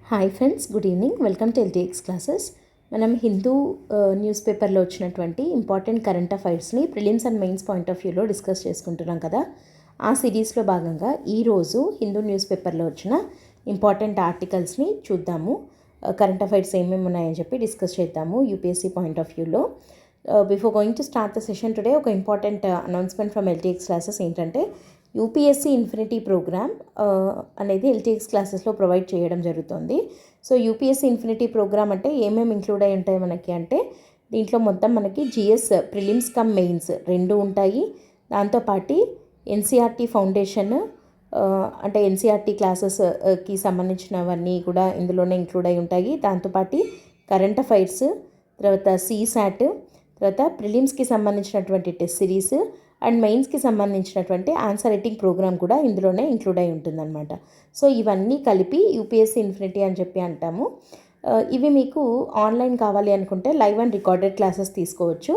Hi friends, good evening. Welcome to LTX classes. మనం Hindu news పేపర్లో వచ్చినటువంటి ఇంపార్టెంట్ కరెంట్ అఫైర్స్ని prelims and mains point of వ్యూలో discuss చేసుకుంటున్నాం కదా. ఆ సిరీస్లో భాగంగా ఈరోజు హిందూ న్యూస్ పేపర్లో వచ్చిన ఇంపార్టెంట్ ఆర్టికల్స్ని చూద్దాము. కరెంట్ అఫైర్స్ ఏమేమి ఉన్నాయని చెప్పి డిస్కస్ చేద్దాము యూపీఎస్సీ పాయింట్ ఆఫ్ వ్యూలో. Before going to start the session today, ఒక important announcement from LTX classes ఏంటంటే, యూపీఎస్సీ ఇన్ఫినిటీ ప్రోగ్రామ్ అనేది ఎల్టీఎక్స్ క్లాసెస్లో ప్రొవైడ్ చేయడం జరుగుతుంది. సో యూపీఎస్సీ ఇన్ఫినిటీ ప్రోగ్రామ్ అంటే ఏమేమి ఇంక్లూడ్ అయి ఉంటాయి మనకి అంటే, దీంట్లో మొత్తం మనకి జిఎస్ ప్రిలిమ్స్ కమ్ మెయిన్స్ రెండు ఉంటాయి. దాంతోపాటు ఎన్సీఆర్టీ ఫౌండేషన్ అంటే ఎన్సీఆర్టీ క్లాసెస్కి సంబంధించినవన్నీ కూడా ఇందులోనే ఇంక్లూడ్ అయి ఉంటాయి. దాంతోపాటు కరెంట్ అఫైర్స్, తర్వాత సీసాట్, తర్వాత ప్రిలిమ్స్కి సంబంధించినటువంటి టెస్ట్ సిరీస్ అండ్ మెయిన్స్కి సంబంధించినటువంటి ఆన్సర్ రైటింగ్ ప్రోగ్రామ్ కూడా ఇందులోనే ఇంక్లూడ్ అయి ఉంటుందన్నమాట. సో ఇవన్నీ కలిపి యూపీఎస్సీ ఇన్ఫినిటీ అని చెప్పి అంటాము. ఇవి మీకు ఆన్లైన్ కావాలి అనుకుంటే లైవ్ అండ్ రికార్డెడ్ క్లాసెస్ తీసుకోవచ్చు,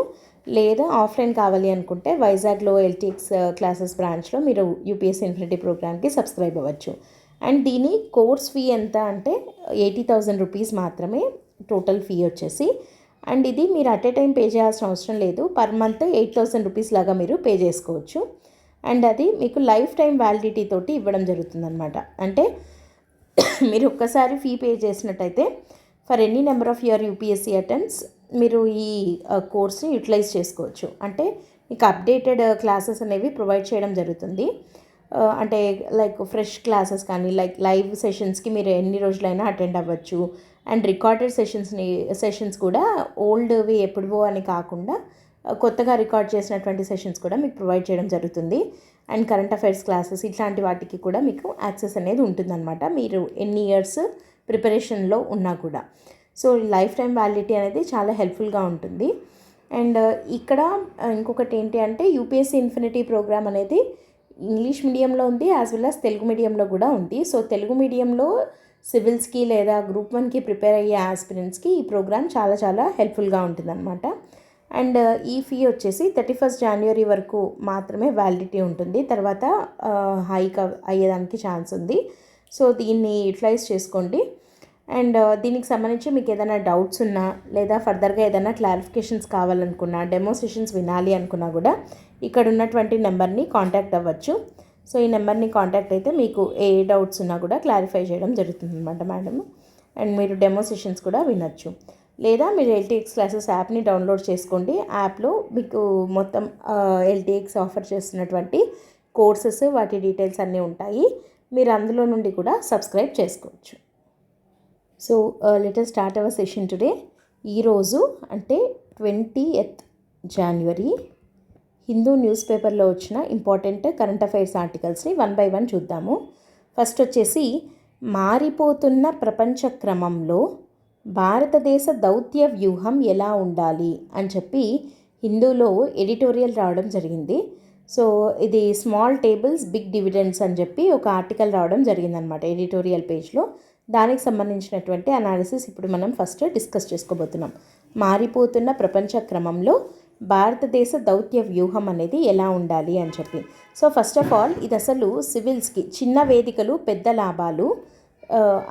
లేదా ఆఫ్లైన్ కావాలి అనుకుంటే వైజాగ్లో ఎల్టీఎక్స్ క్లాసెస్ బ్రాంచ్లో మీరు యూపీఎస్సీ ఇన్ఫినిటీ ప్రోగ్రామ్కి సబ్స్క్రైబ్ అవ్వచ్చు. అండ్ దీని కోర్స్ ఫీ ఎంత అంటే 80,000 రూపీస్ మాత్రమే టోటల్ ఫీ వచ్చేసి. అండ్ ఇది మీరు అట్ ఏ టైం పే చేయాల్సిన అవసరం లేదు. పర్ మంత్ 8,000 రూపీస్ లాగా మీరు పే చేసుకోవచ్చు. అండ్ అది మీకు లైఫ్ టైం వ్యాలిడిటీ తోటి ఇవ్వడం జరుగుతుందన్నమాట. అంటే మీరు ఒక్కసారి ఫీ పే చేసినట్టయితే for any number of your UPSC attempts మీరు ఈ కోర్స్ని యూటిలైజ్ చేసుకోవచ్చు. అంటే మీకు అప్డేటెడ్ క్లాసెస్ అనేవి ప్రొవైడ్ చేయడం జరుగుతుంది. అంటే లైక్ ఫ్రెష్ క్లాసెస్ కానీ లైవ్ సెషన్స్కి మీరు ఎన్ని రోజులైనా అటెండ్ అవ్వచ్చు. అండ్ రికార్డెడ్ సెషన్స్ కూడా ఓల్డ్వి ఎప్పుడువో అని కాకుండా కొత్తగా రికార్డ్ చేసినటువంటి సెషన్స్ కూడా మీకు ప్రొవైడ్ చేయడం జరుగుతుంది. అండ్ కరెంట్ అఫైర్స్ క్లాసెస్ ఇట్లాంటి వాటికి కూడా మీకు యాక్సెస్ అనేది ఉంటుందన్నమాట, మీరు ఎన్ని ఇయర్స్ ప్రిపరేషన్లో ఉన్నా కూడా. సో లైఫ్ టైం వ్యాలిడిటీ అనేది చాలా హెల్ప్ఫుల్గా ఉంటుంది. అండ్ ఇక్కడ ఇంకొకటి ఏంటి అంటే, యూపీఎస్సీ ఇన్ఫినిటీ ప్రోగ్రామ్ అనేది ఇంగ్లీష్ మీడియంలో ఉంది, యాజ్ వెల్ యాజ్ తెలుగు మీడియంలో కూడా ఉంది. సో తెలుగు మీడియంలో సివిల్స్కి లేదా గ్రూప్ 1కి ప్రిపేర్ అయ్యే ఆస్పిరెంట్స్కి ఈ ప్రోగ్రామ్ చాలా చాలా హెల్ప్ఫుల్గా ఉంటుందన్నమాట. అండ్ ఈ ఫీ వచ్చేసి 31 జనవరి వరకు మాత్రమే వ్యాలిడిటీ ఉంటుంది, తర్వాత హైక్ అయ్యేదానికి ఛాన్స్ ఉంది. సో దీన్ని యూటిలైజ్ చేసుకోండి. అండ్ దీనికి సంబంధించి మీకు ఏదైనా డౌట్స్ ఉన్నా, లేదా ఫర్దర్గా ఏదైనా క్లారిఫికేషన్స్ కావాలనుకున్నా, డెమో సెషన్స్ వినాలి అనుకున్నా కూడా ఇక్కడ ఉన్నటువంటి నెంబర్ని కాంటాక్ట్ అవ్వచ్చు. సో ఈ నెంబర్ని కాంటాక్ట్ అయితే మీకు ఏ డౌట్స్ ఉన్నా కూడా క్లారిఫై చేయడం జరుగుతుంది అనమాట మేడం. అండ్ మీరు డెమో సెషన్స్ కూడా వినొచ్చు. లేదా మీరు ఎల్టీఎక్స్ క్లాసెస్ యాప్ని డౌన్లోడ్ చేసుకోండి. యాప్లో మీకు మొత్తం ఎల్టీఎక్స్ ఆఫర్ చేస్తున్నటువంటి కోర్సెస్, వాటి డీటెయిల్స్ అన్నీ ఉంటాయి. మీరు అందులో నుండి కూడా సబ్స్క్రైబ్ చేసుకోవచ్చు. So let us start our session today. ఈరోజు అంటే 20th జనవరి హిందూ న్యూస్ పేపర్లో వచ్చిన ఇంపార్టెంట్ కరెంట్ అఫైర్స్ ఆర్టికల్స్ని 1 by 1 చూద్దాము. ఫస్ట్ వచ్చేసి, మారిపోతున్న ప్రపంచ క్రమంలో భారతదేశ దౌత్య వ్యూహం ఎలా ఉండాలి అని చెప్పి హిందూలో ఎడిటోరియల్ రావడం జరిగింది. సో ఇది స్మాల్ టేబుల్స్ బిగ్ డివిడెండ్స్ అని చెప్పి ఒక ఆర్టికల్ రావడం జరిగిందనమాట ఎడిటోరియల్ పేజ్లో. దానికి సంబంధించినటువంటి అనాలిసిస్ ఇప్పుడు మనం ఫస్ట్ డిస్కస్ చేసుకోబోతున్నాం. మారిపోతున్న ప్రపంచ క్రమంలో భారతదేశ దౌత్య వ్యూహం అనేది ఎలా ఉండాలి అని చెప్పి. సో ఫస్ట్ ఆఫ్ ఆల్, ఇది అసలు సివిల్స్కి చిన్న వేదికలు పెద్ద లాభాలు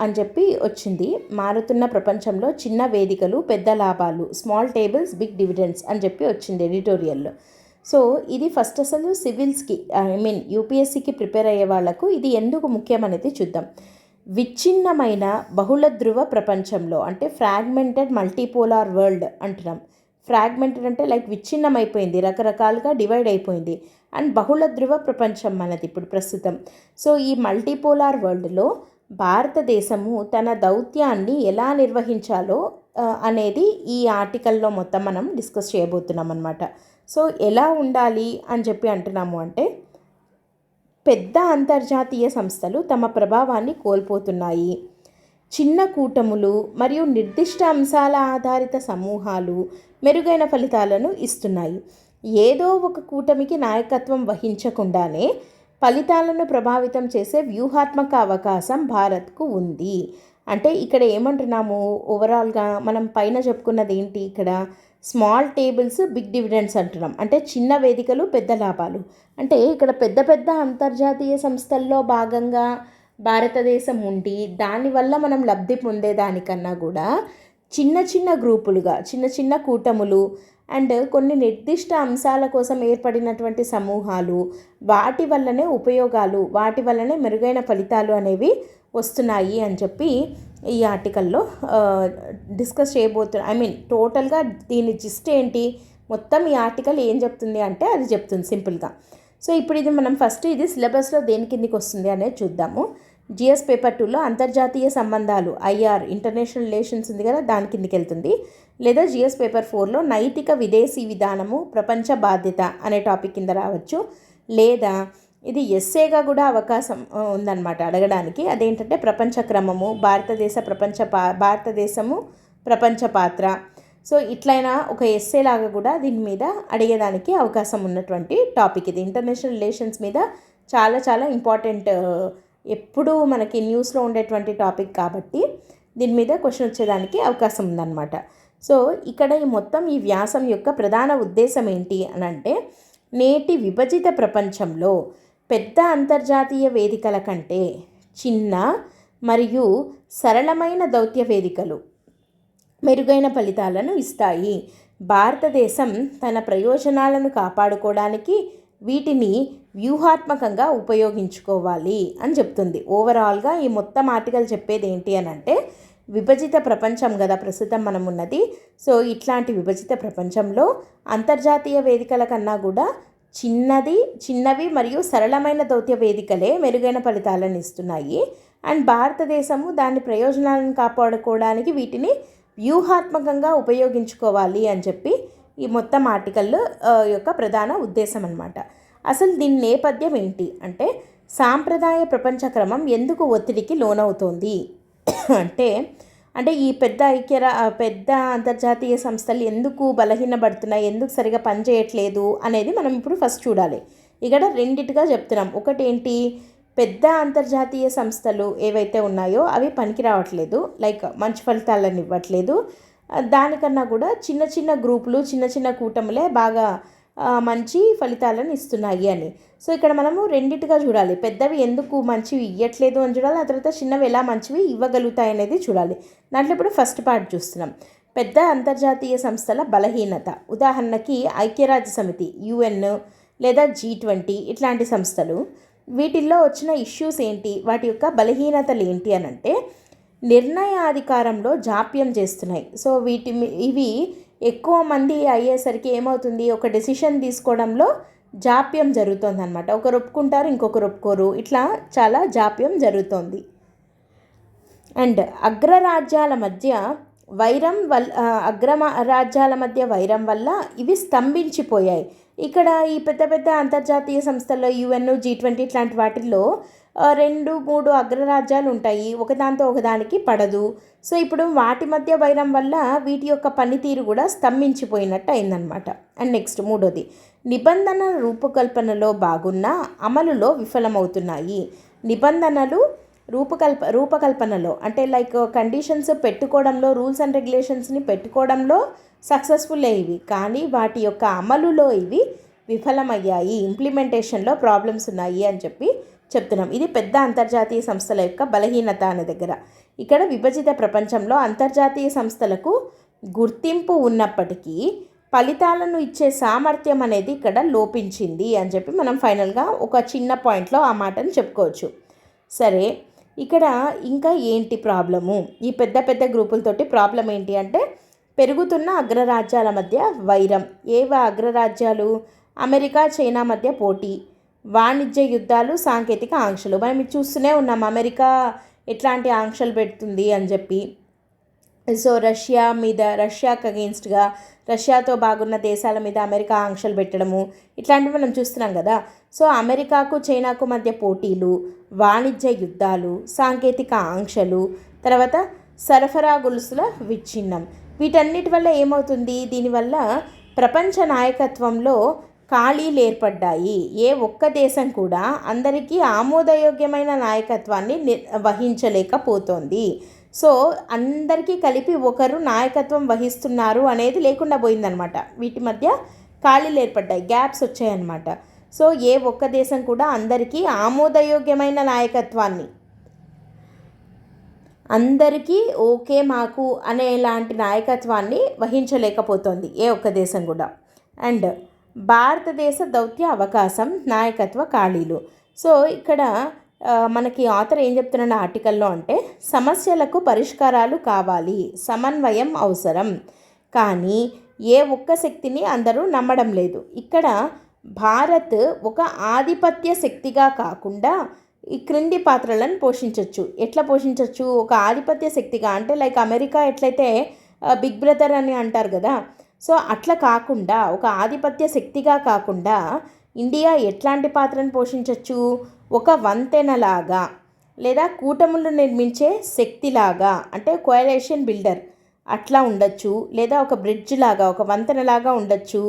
అని చెప్పి వచ్చింది. మారుతున్న ప్రపంచంలో చిన్న వేదికలు పెద్ద లాభాలు, స్మాల్ టేబుల్స్ బిగ్ డివిడెండ్స్ అని చెప్పి వచ్చింది ఎడిటోరియల్లో. సో ఇది ఫస్ట్ అసలు సివిల్స్కి యూపీఎస్సీకి ప్రిపేర్ అయ్యే వాళ్ళకు ఇది ఎందుకు ముఖ్యం అనేది చూద్దాం. విచ్ఛిన్నమైన బహుళ ధృవ ప్రపంచంలో, అంటే ఫ్రాగ్మెంటెడ్ మల్టీపోలార్ వరల్డ్ అంటున్నాం. ఫ్రాగ్మెంటెడ్ అంటే లైక్ విచ్ఛిన్నమైపోయింది, రకరకాలుగా డివైడ్ అయిపోయింది. అండ్ బహుళ ధృవ ప్రపంచం మనది ఇప్పుడు ప్రస్తుతం. సో ఈ మల్టీపోలార్ వరల్డ్లో భారతదేశము తన దౌత్యాన్ని ఎలా నిర్వహించాలో అనేది ఈ ఆర్టికల్లో మొత్తం మనం డిస్కస్ చేయబోతున్నాం అన్నమాట. సో ఎలా ఉండాలి అని చెప్పి అంటున్నాము అంటే, పెద్ద అంతర్జాతీయ సంస్థలు తమ ప్రభావాన్ని కోల్పోతున్నాయి. చిన్న కూటములు మరియు నిర్దిష్ట అంశాల ఆధారిత సమూహాలు మెరుగైన ఫలితాలను ఇస్తున్నాయి. ఏదో ఒక కూటమికి నాయకత్వం వహించకుండానే ఫలితాలను ప్రభావితం చేసే వ్యూహాత్మక అవకాశం భారత్కు ఉంది. అంటే ఇక్కడ ఏమంటున్నాము, ఓవరాల్గా మనం పైన చెప్పుకున్నది ఏంటి, ఇక్కడ స్మాల్ టేబుల్స్ బిగ్ డివిడెండ్స్ అంటున్నాం. అంటే చిన్న వేదికలు పెద్ద లాభాలు. అంటే ఇక్కడ పెద్ద పెద్ద అంతర్జాతీయ సంస్థల్లో భాగంగా భారతదేశం ఉండి దానివల్ల మనం లబ్ధి పొందేదానికన్నా కూడా చిన్న చిన్న గ్రూపులుగా చిన్న చిన్న కూటములు అండ్ కొన్ని నిర్దిష్ట అంశాల కోసం ఏర్పడినటువంటి సమూహాలు, వాటి వల్లనే ఉపయోగాలు, వాటి వల్లనే మెరుగైన ఫలితాలు అనేవి వస్తున్నాయి అని చెప్పి ఈ ఆర్టికల్లో డిస్కస్ టోటల్గా దీని జిస్ట్ ఏంటి, మొత్తం ఈ ఆర్టికల్ ఏం చెప్తుంది అంటే అది చెప్తుంది సింపుల్గా. సో ఇప్పుడు ఇది మనం ఫస్ట్ ఇది సిలబస్లో దేని కిందికి వస్తుంది అనేది చూద్దాము. జిఎస్ పేపర్ 2లో అంతర్జాతీయ సంబంధాలు ఐఆర్ ఇంటర్నేషనల్ రిలేషన్స్ ఉంది కదా, దాని కిందికి వెళ్తుంది. లేదా జిఎస్ పేపర్ 4లో నైతిక విదేశీ విధానము ప్రపంచ బాధ్యత అనే టాపిక్ కింద రావచ్చు. లేదా ఇది ఎస్సేగా కూడా అవకాశం ఉందన్నమాట అడగడానికి. అదేంటంటే ప్రపంచ క్రమము, భారతదేశము ప్రపంచ పాత్ర. సో ఇట్లయినా ఒక ఎస్సే లాగా కూడా దీని మీద అడిగేదానికి అవకాశం ఉన్నటువంటి టాపిక్ ఇది. ఇంటర్నేషనల్ రిలేషన్స్ మీద చాలా చాలా ఇంపార్టెంట్, ఎప్పుడూ మనకి న్యూస్లో ఉండేటువంటి టాపిక్ కాబట్టి దీని మీద క్వశ్చన్ వచ్చేదానికి అవకాశం ఉందన్నమాట. సో ఇక్కడ ఈ వ్యాసం యొక్క ప్రధాన ఉద్దేశం ఏంటి అని అంటే, నేటి విభజిత ప్రపంచంలో పెద్ద అంతర్జాతీయ వేదికల కంటే చిన్న మరియు సరళమైన దౌత్య వేదికలు మెరుగైన ఫలితాలను ఇస్తాయి. భారతదేశం తన ప్రయోజనాలను కాపాడుకోవడానికి వీటిని వ్యూహాత్మకంగా ఉపయోగించుకోవాలి అని చెప్తుంది. ఓవరాల్గా ఈ మొత్తం ఆర్టికల్ చెప్పేది ఏంటి అని అంటే, విభజిత ప్రపంచం కదా ప్రస్తుతం మనం ఉన్నది. సో ఇట్లాంటి విభజిత ప్రపంచంలో అంతర్జాతీయ వేదికల కన్నా కూడా చిన్నవి మరియు సరళమైన దౌత్య వేదికలే మెరుగైన ఫలితాలను ఇస్తున్నాయి. అండ్ భారతదేశము దాని ప్రయోజనాలను కాపాడుకోవడానికి వీటిని వ్యూహాత్మకంగా ఉపయోగించుకోవాలి అని చెప్పి ఈ మొత్తం ఆర్టికల్ యొక్క ప్రధాన ఉద్దేశం అన్నమాట. అసలు దీని నేపథ్యం ఏంటి అంటే, సాంప్రదాయ ప్రపంచ క్రమం ఎందుకు ఒత్తిడికి లోనవుతోంది అంటే ఈ పెద్ద అంతర్జాతీయ సంస్థలు ఎందుకు బలహీనపడుతున్నాయి, ఎందుకు సరిగా పనిచేయట్లేదు అనేది మనం ఇప్పుడు ఫస్ట్ చూడాలి. ఇక్కడ రెండిటిగా చెప్తున్నాం. ఒకటి ఏంటి, పెద్ద అంతర్జాతీయ సంస్థలు ఏవైతే ఉన్నాయో అవి పనికి రావట్లేదు, లైక్ మంచి ఫలితాలను ఇవ్వట్లేదు. దానికన్నా కూడా చిన్న చిన్న గ్రూపులు, చిన్న చిన్న కూటములే బాగా మంచి ఫలితాలను ఇస్తున్నాయి అని. సో ఇక్కడ మనము రెండిటిగా చూడాలి. పెద్దవి ఎందుకు మంచివి ఇవ్వట్లేదు అని చూడాలి, ఆ తర్వాత చిన్నవి ఎలా మంచివి ఇవ్వగలుగుతాయి అనేది చూడాలి. దాంట్లో ఇప్పుడు ఫస్ట్ పార్ట్ చూస్తున్నాం. పెద్ద అంతర్జాతీయ సంస్థల బలహీనత. ఉదాహరణకి ఐక్యరాజ్య సమితి UN లేదా G20 ఇట్లాంటి సంస్థలు, వీటిల్లో వచ్చిన ఇష్యూస్ ఏంటి, వాటి యొక్క బలహీనతలు ఏంటి అని అంటే, నిర్ణయాధికారంలో జాప్యం చేస్తున్నాయి. సో ఇవి ఎక్కువ మంది అయ్యేసరికి ఏమవుతుంది, ఒక డెసిషన్ తీసుకోవడంలో జాప్యం జరుగుతుంది అనమాట. ఒకరు ఒప్పుకుంటారు, ఇంకొకరు ఒప్పుకోరు, ఇట్లా చాలా జాప్యం జరుగుతుంది. అండ్ అగ్రరాజ్యాల మధ్య వైరం వల్ల ఇవి స్తంభించిపోయాయి. ఇక్కడ ఈ పెద్ద అంతర్జాతీయ సంస్థల్లో UN G20 ఇట్లాంటి వాటిల్లో 2-3 అగ్రరాజ్యాలు ఉంటాయి, ఒకదాంతో ఒకదానికి పడదు. సో ఇప్పుడు వాటి మధ్య వైరం వల్ల వీటి యొక్క పనితీరు కూడా స్తంభించిపోయినట్టు అయిందనమాట. అండ్ నెక్స్ట్ మూడోది, నిబంధనల రూపకల్పనలో బాగున్నా అమలులో విఫలమవుతున్నాయి. నిబంధనలు రూపకల్పనలో అంటే లైక్ కండిషన్స్ పెట్టుకోవడంలో, రూల్స్ అండ్ రెగ్యులేషన్స్ని పెట్టుకోవడంలో సక్సెస్ఫుల్ అయ్యేవి, కానీ వాటి యొక్క అమలులో ఇవి విఫలమయ్యాయి, ఇంప్లిమెంటేషన్లో ప్రాబ్లమ్స్ ఉన్నాయి అని చెప్తున్నాం. ఇది పెద్ద అంతర్జాతీయ సంస్థల యొక్క బలహీనత అనే దగ్గర. ఇక్కడ విభజిత ప్రపంచంలో అంతర్జాతీయ సంస్థలకు గుర్తింపు ఉన్నప్పటికీ ఫలితాలను ఇచ్చే సామర్థ్యం అనేది ఇక్కడ లోపించింది అని చెప్పి మనం ఫైనల్గా ఒక చిన్న పాయింట్లో ఆ మాటను చెప్పుకోవచ్చు. సరే, ఇక్కడ ఇంకా ఏంటి ప్రాబ్లము, ఈ పెద్ద గ్రూపులతోటి ప్రాబ్లం ఏంటి అంటే, పెరుగుతున్న అగ్రరాజ్యాల మధ్య వైరం. అగ్రరాజ్యాలు? అమెరికా, చైనా మధ్య పోటీ, వాణిజ్య యుద్ధాలు, సాంకేతిక ఆంక్షలు. మనం ఇది చూస్తూనే ఉన్నాం, అమెరికా ఎట్లాంటి ఆంక్షలు పెడుతుంది అని చెప్పి. సో రష్యాకి అగెయిన్స్ట్గా, రష్యాతో బాగున్న దేశాల మీద అమెరికా ఆంక్షలు పెట్టడము, ఇట్లాంటివి మనం చూస్తున్నాం కదా. సో అమెరికాకు చైనాకు మధ్య పోటీలు, వాణిజ్య యుద్ధాలు, సాంకేతిక ఆంక్షలు, తర్వాత సరఫరా గొలుసుల విచ్ఛిన్నం, వీటన్నిటి వల్ల ఏమవుతుంది, దీనివల్ల ప్రపంచ నాయకత్వంలో ఖాళీలు ఏర్పడ్డాయి. ఏ ఒక్క దేశం కూడా అందరికీ ఆమోదయోగ్యమైన నాయకత్వాన్ని వహించలేకపోతోంది. సో అందరికీ కలిపి ఒకరు నాయకత్వం వహిస్తున్నారు అనేది లేకుండా పోయిందనమాట. వీటి మధ్య ఖాళీలు ఏర్పడ్డాయి, గ్యాప్స్ వచ్చాయన్నమాట. సో ఏ ఒక్క దేశం కూడా అందరికీ ఆమోదయోగ్యమైన నాయకత్వాన్ని అందరికీ ఓకే మాకు అనేలాంటి నాయకత్వాన్ని వహించలేకపోతుంది ఏ ఒక్క దేశం కూడా. అండ్ భారతదేశ దౌత్య అవకాశం, నాయకత్వ ఖాళీలు. సో ఇక్కడ మనకి ఆథర్ ఏం చెప్తున్న ఆర్టికల్లో అంటే, సమస్యలకు పరిష్కారాలు కావాలి, సమన్వయం అవసరం, కానీ ఏ ఒక్క శక్తిని అందరూ నమ్మడం లేదు. ఇక్కడ భారత్ ఒక ఆధిపత్య శక్తిగా కాకుండా ఈ క్రింది పాత్రలను పోషించవచ్చు. ఎట్లా పోషించవచ్చు? ఒక ఆధిపత్య శక్తిగా అంటే లైక్ అమెరికా ఎట్లయితే బిగ్ బ్రదర్ అని అంటారు కదా, సో అట్లా కాకుండా ఒక ఆధిపత్య శక్తిగా కాకుండా ఇండియా ఎట్లాంటి పాత్రను పోషించవచ్చు? ఒక వంతెనలాగా లేదా కూటములు నిర్మించే శక్తిలాగా, అంటే కోయలేషన్ బిల్డర్ అట్లా ఉండొచ్చు, లేదా ఒక బ్రిడ్జ్ లాగా, ఒక వంతెనలాగా ఉండొచ్చు,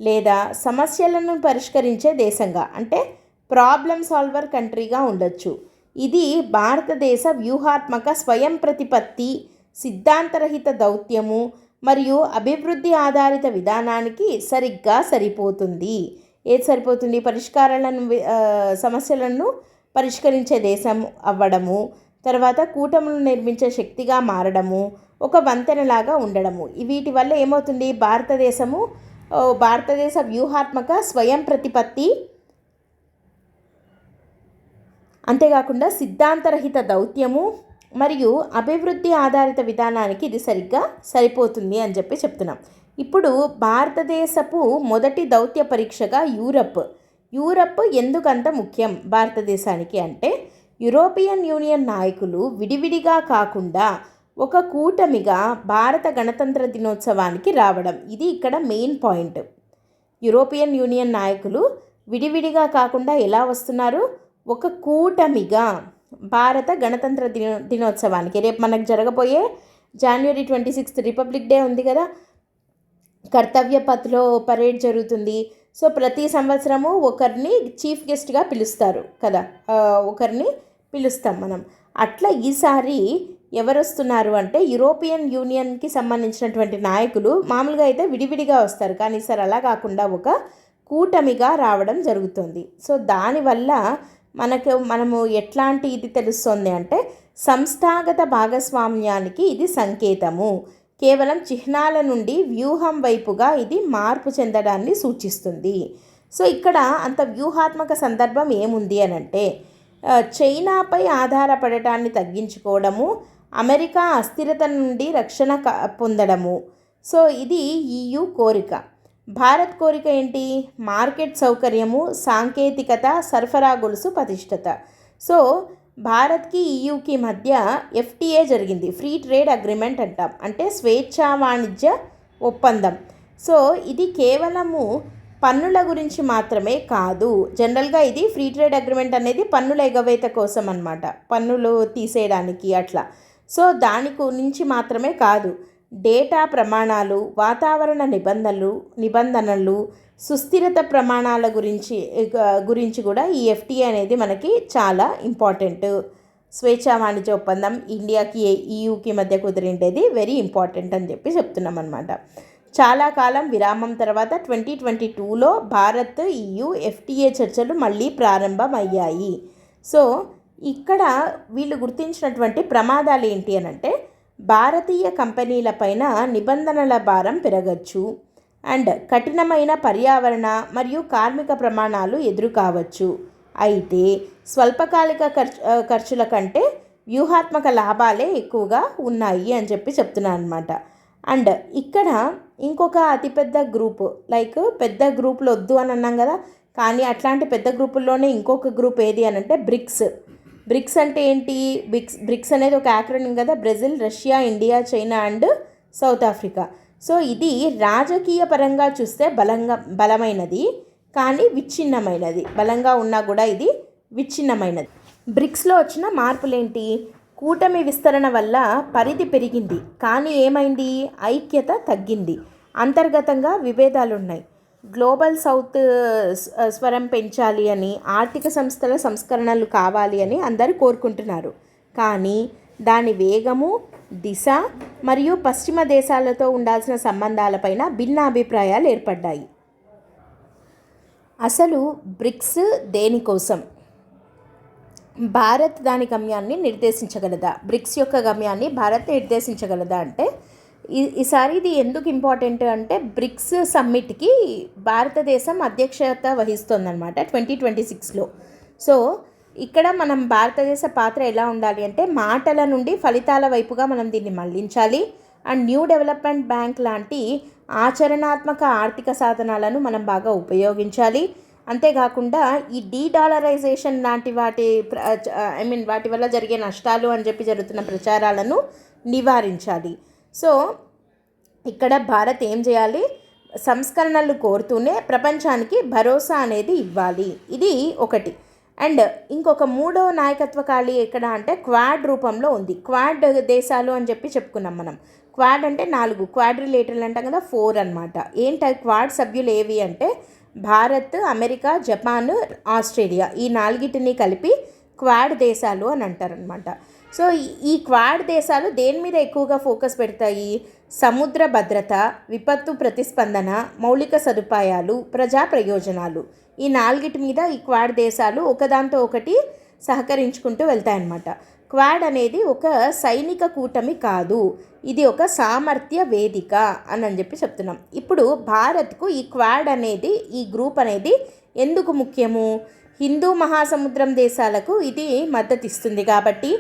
లేదా సమస్యలను పరిష్కరించే దేశంగా అంటే ప్రాబ్లమ్ సాల్వర్ కంట్రీగా ఉండొచ్చు. ఇది భారతదేశ వ్యూహాత్మక స్వయం ప్రతిపత్తి, సిద్ధాంతరహిత దౌత్యము మరియు అభివృద్ధి ఆధారిత విధానానికి సరిగ్గా సరిపోతుంది. ఏది సరిపోతుంది? సమస్యలను పరిష్కరించే దేశం అవ్వడము, తర్వాత కూటములు నిర్మించే శక్తిగా మారడము, ఒక వంతెనలాగా ఉండడము. వీటి వల్ల ఏమవుతుంది? భారతదేశ వ్యూహాత్మక స్వయం ప్రతిపత్తి, అంతేకాకుండా సిద్ధాంతరహిత దౌత్యము మరియు అభివృద్ధి ఆధారిత విధానానికి ఇది సరిగ్గా సరిపోతుంది అని చెప్పి చెప్తున్నాం. ఇప్పుడు భారతదేశపు మొదటి దౌత్య పరీక్షగా యూరప్ ఎందుకంత ముఖ్యం భారతదేశానికి అంటే, యూరోపియన్ యూనియన్ నాయకులు విడివిడిగా కాకుండా ఒక కూటమిగా భారత గణతంత్ర దినోత్సవానికి రావడం, ఇది ఇక్కడ మెయిన్ పాయింట్. యూరోపియన్ యూనియన్ నాయకులు విడివిడిగా కాకుండా ఎలా వస్తున్నారు? ఒక కూటమిగా భారత గణతంత్ర దినోత్సవానికి. రేపు మనకు జరగబోయే January 26 రిపబ్లిక్ డే ఉంది కదా, కర్తవ్య పథ్లో పరేడ్ జరుగుతుంది. సో ప్రతి సంవత్సరము ఒకరిని చీఫ్ గెస్ట్గా పిలుస్తారు కదా, ఒకరిని పిలుస్తాం మనం. అట్లా ఈసారి ఎవరు వస్తున్నారు అంటే, యూరోపియన్ యూనియన్కి సంబంధించినటువంటి నాయకులు మామూలుగా అయితే విడివిడిగా వస్తారు, కానీ ఈసారి అలా కాకుండా ఒక కూటమిగా రావడం జరుగుతుంది. సో దానివల్ల మనము ఎట్లాంటి ఇది తెలుస్తుంది అంటే, సంస్థాగత భాగస్వామ్యానికి ఇది సంకేతము. కేవలం చిహ్నాల నుండి వ్యూహం వైపుగా ఇది మార్పు చెందడాన్ని సూచిస్తుంది. సో ఇక్కడ అంత వ్యూహాత్మక సందర్భం ఏముంది అని అంటే, చైనాపై ఆధారపడటాన్ని తగ్గించుకోవడము, అమెరికా అస్థిరత నుండి రక్షణ పొందడము. సో ఇది EU కోరిక. భారత్ కోరిక ఏంటి? మార్కెట్ సౌకర్యము, సాంకేతికత, సరఫరా గొలుసు పటిష్టత. సో భారత్కి EUకి మధ్య FTA జరిగింది, ఫ్రీ ట్రేడ్ అగ్రిమెంట్ అంటాం, అంటే స్వేచ్ఛా వాణిజ్య ఒప్పందం. సో ఇది కేవలము పన్నుల గురించి మాత్రమే కాదు. జనరల్గా ఇది ఫ్రీ ట్రేడ్ అగ్రిమెంట్ అనేది పన్నుల ఎగవేత కోసం అన్నమాట, పన్నులు తీసేయడానికి అట్లా. సో దాని గురించి మాత్రమే కాదు, డేటా ప్రమాణాలు, వాతావరణ నిబంధనలు, సుస్థిరత ప్రమాణాల గురించి కూడా ఈ FTA అనేది మనకి చాలా ఇంపార్టెంట్. స్వేచ్ఛా వాణిజ్య ఒప్పందం ఇండియాకి EUకి మధ్య కుదిరిండేది వెరీ ఇంపార్టెంట్ అని చెప్పి చెప్తున్నాం అనమాట. చాలా కాలం విరామం తర్వాత 2022లో భారత్ EU FTA చర్చలు మళ్ళీ ప్రారంభమయ్యాయి. సో ఇక్కడ వీళ్ళు గుర్తించినటువంటి ప్రమాదాలు ఏంటి అని అంటే, భారతీయ కంపెనీలపైన నిబంధనల భారం పెరగచ్చు, అండ్ కఠినమైన పర్యావరణ మరియు కార్మిక ప్రమాణాలు ఎదురు కావచ్చు. అయితే స్వల్పకాలిక ఖర్చుల కంటే వ్యూహాత్మక లాభాలే ఎక్కువగా ఉన్నాయి అని చెప్పి చెప్తున్నాను అనమాట. అండ్ ఇక్కడ ఇంకొక అతిపెద్ద గ్రూప్, లైక్ పెద్ద గ్రూపులు వద్దు అని అన్నాం కదా, కానీ అట్లాంటి పెద్ద గ్రూపుల్లోనే ఇంకొక గ్రూప్ ఏది అని అంటే బ్రిక్స్ అంటే ఏంటి? బ్రిక్స్ అనేది ఒక యాక్రోనిమ్ కదా, Brazil, Russia, India, China and south Africa. So ఇది రాజకీయ పరంగా చూస్తే బలమైనది, కానీ విచ్ఛిన్నమైనది. బలంగా ఉన్నా కూడా ఇది విచ్ఛిన్నమైనది. బ్రిక్స్లో వచ్చిన మార్పులేంటి? కూటమి విస్తరణ వల్ల పరిధి పెరిగింది, కానీ ఏమైంది? ఐక్యత తగ్గింది. అంతర్గతంగా విభేదాలున్నాయి. గ్లోబల్ సౌత్ స్వరం పెంచాలి అని, ఆర్థిక సంస్థల సంస్కరణలు కావాలి అని అందరూ కోరుకుంటున్నారు, కానీ దాని వేగము, దిశ మరియు పశ్చిమ దేశాలతో ఉండాల్సిన సంబంధాలపైన భిన్న అభిప్రాయాలు ఏర్పడ్డాయి. అసలు బ్రిక్స్ దేనికోసం? భారత్ దాని గమ్యాన్ని నిర్దేశించగలదా, బ్రిక్స్ యొక్క గమ్యాన్ని భారత్ నిర్దేశించగలదా అంటే ఈసారి ఇది ఎందుకు ఇంపార్టెంట్ అంటే బ్రిక్స్ సమ్మిట్కి భారతదేశం అధ్యక్షత వహిస్తోందన్నమాట 2026లో. సో ఇక్కడ మనం భారతదేశ పాత్ర ఎలా ఉండాలి అంటే మాటల నుండి ఫలితాల వైపుగా మనం దీన్ని మళ్లించాలి. అండ్ న్యూ డెవలప్మెంట్ బ్యాంక్ లాంటి ఆచరణాత్మక ఆర్థిక సాధనాలను మనం బాగా ఉపయోగించాలి. అంతేకాకుండా ఈ డీడాలరైజేషన్ లాంటి వాటి వల్ల జరిగే నష్టాలు అని చెప్పి జరుగుతున్న ప్రచారాలను నివారించాలి. సో ఇక్కడ భారత్ ఏం చేయాలి, సంస్కరణలు కోరుతూనే ప్రపంచానికి భరోసా అనేది ఇవ్వాలి. ఇది ఒకటి. అండ్ ఇంకొక మూడో నాయకత్వ ఖాళీ ఎక్కడ అంటే క్వాడ్ రూపంలో ఉంది. క్వాడ్ దేశాలు అని చెప్పి చెప్పుకున్నాం మనం. క్వాడ్ అంటే 4, క్వాడ్రిలేటరల్ అంటాం కదా, 4 అనమాట. ఏంటి క్వాడ్ సభ్యులు ఏవి అంటే భారత్, అమెరికా, జపాన్, ఆస్ట్రేలియా, ఈ 4టిని కలిపి క్వాడ్ దేశాలు అని అంటారనమాట. సో ఈ క్వాడ్ దేశాలు దేని మీద ఎక్కువగా ఫోకస్ పెడతాయి, సముద్ర భద్రత, విపత్తు ప్రతిస్పందన, మౌలిక సదుపాయాలు, ప్రజా ప్రయోజనాలు, ఈ 4టి మీద ఈ క్వాడ్ దేశాలు ఒకదాంతో ఒకటి సహకరించుకుంటూ వెళ్తాయన్నమాట. క్వాడ్ అనేది ఒక సైనిక కూటమి కాదు, ఇది ఒక సామర్థ్య వేదిక అని చెప్పి చెప్తున్నాం. ఇప్పుడు భారత్కు ఈ క్వాడ్ అనేది, ఈ గ్రూప్ అనేది ఎందుకు ముఖ్యము, హిందూ మహాసముద్రం దేశాలకు ఇది మద్దతు ఇస్తుంది కాబట్టి,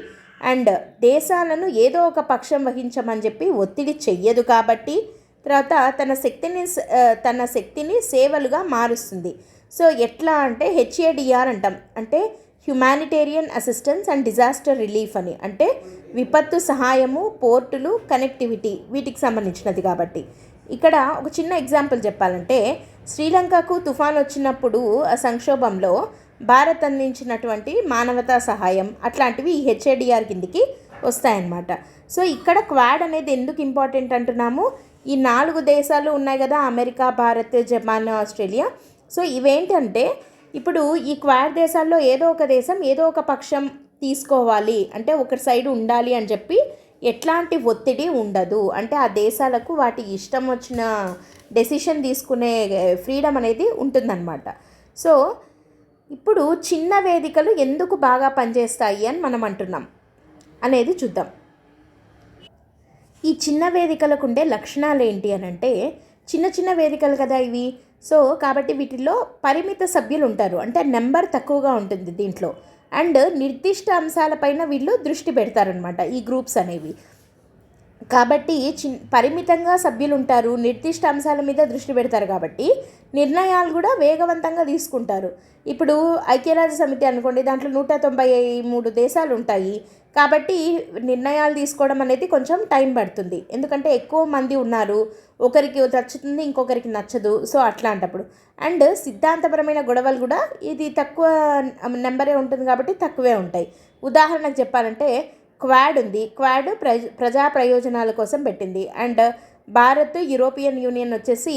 అండ్ దేశాలను ఏదో ఒక పక్షం వహించమని చెప్పి ఒత్తిడి చెయ్యదు కాబట్టి, తర్వాత తన శక్తిని సేవలుగా మారుస్తుంది. సో ఎట్లా అంటే హెచ్ఏడిఆర్ అంటాం, అంటే humanitarian assistance and disaster relief అని, అంటే విపత్తు సహాయము, పోర్టులు, కనెక్టివిటీ, వీటికి సంబంధించినది కాబట్టి. ఇక్కడ ఒక చిన్న ఎగ్జాంపుల్ చెప్పాలంటే శ్రీలంకకు తుఫాన్ వచ్చినప్పుడు ఆ సంక్షోభంలో భారత్ అందించినటువంటి మానవతా సహాయం అట్లాంటివి ఈ హెచ్ఏడిఆర్ కిందికి వస్తాయన్నమాట. సో ఇక్కడ క్వాడ్ అనేది ఎందుకు ఇంపార్టెంట్ అంటున్నాము, ఈ 4 దేశాలు ఉన్నాయి కదా, America, Bharat, Japan, Australia. So ఇవేంటంటే ఇప్పుడు ఈ క్వాడ్ దేశాల్లో ఏదో ఒక దేశం ఏదో ఒక పక్షం తీసుకోవాలి అంటే ఒకరి సైడ్ ఉండాలి అని చెప్పి ఎట్లాంటి ఒత్తిడి ఉండదు. అంటే ఆ దేశాలకు వాటి ఇష్టం వచ్చిన డెసిషన్ తీసుకునే ఫ్రీడమ్ అనేది ఉంటుందన్నమాట. సో ఇప్పుడు చిన్న వేదికలు ఎందుకు బాగా పనిచేస్తాయి అని మనం అంటున్నాం అనేది చూద్దాం. ఈ చిన్న వేదికలకు ఉండే లక్షణాలు ఏంటి అని అంటే, చిన్న వేదికలు కదా ఇవి. సో కాబట్టి వీటిల్లో పరిమిత సభ్యులు ఉంటారు, అంటే నెంబర్ తక్కువగా ఉంటుంది దీంట్లో. అండ్ నిర్దిష్ట అంశాలపైన వీళ్ళు దృష్టి పెడతారనమాట ఈ గ్రూప్స్ అనేవి. కాబట్టి పరిమితంగా సభ్యులు ఉంటారు, నిర్దిష్ట అంశాల మీద దృష్టి పెడతారు కాబట్టి నిర్ణయాలు కూడా వేగవంతంగా తీసుకుంటారు. ఇప్పుడు ఐక్యరాజ్య సమితి అనుకోండి, దాంట్లో 193 దేశాలు ఉంటాయి కాబట్టి నిర్ణయాలు తీసుకోవడం అనేది కొంచెం టైం పడుతుంది, ఎందుకంటే ఎక్కువ మంది ఉన్నారు, ఒకరికి నచ్చుతుంది ఇంకొకరికి నచ్చదు. సో అట్లాంటప్పుడు అండ్ సిద్ధాంతపరమైన గొడవలు కూడా ఇది తక్కువ నెంబరే ఉంటుంది కాబట్టి తక్కువే ఉంటాయి. ఉదాహరణకు చెప్పాలంటే క్వాడ్ ఉంది, క్వాడ్ ప్రజా ప్రయోజనాల కోసం పెట్టింది. అండ్ భారత్, యూరోపియన్ యూనియన్ వచ్చేసి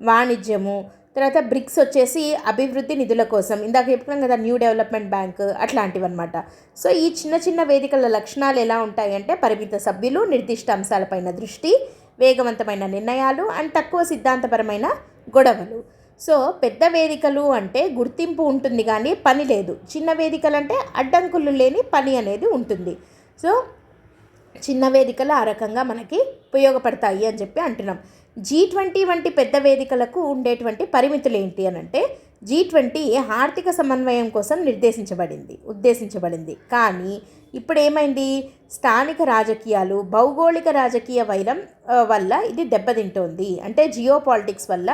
వాణిజ్యము, తర్వాత బ్రిక్స్ వచ్చేసి అభివృద్ధి నిధుల కోసం, ఇందాక చెప్పుకున్నాం కదా న్యూ డెవలప్మెంట్ బ్యాంక్, అట్లాంటివి అనమాట. సో ఈ చిన్న వేదికల లక్షణాలు ఎలా ఉంటాయి అంటే పరిమిత సభ్యులు, నిర్దిష్ట అంశాలపైన దృష్టి, వేగవంతమైన నిర్ణయాలు అండ్ తక్కువ సిద్ధాంతపరమైన గొడవలు. సో పెద్ద వేదికలు అంటే గుర్తింపు ఉంటుంది కానీ పని లేదు, చిన్న వేదికలు అంటే అడ్డంకులు లేని పని అనేది ఉంటుంది. సో చిన్న వేదికలు ఆ రకంగా మనకి ఉపయోగపడతాయి అని చెప్పి అంటున్నాం. G20 వంటి పెద్ద వేదికలకు ఉండేటువంటి పరిమితులు ఏంటి అని అంటే, G20 ఆర్థిక సమన్వయం కోసం ఉద్దేశించబడింది. కానీ ఇప్పుడు ఏమైంది, స్థానిక రాజకీయాలు, భౌగోళిక రాజకీయ వైరం వల్ల ఇది దెబ్బతింటోంది. అంటే జియో పాలిటిక్స్ వల్ల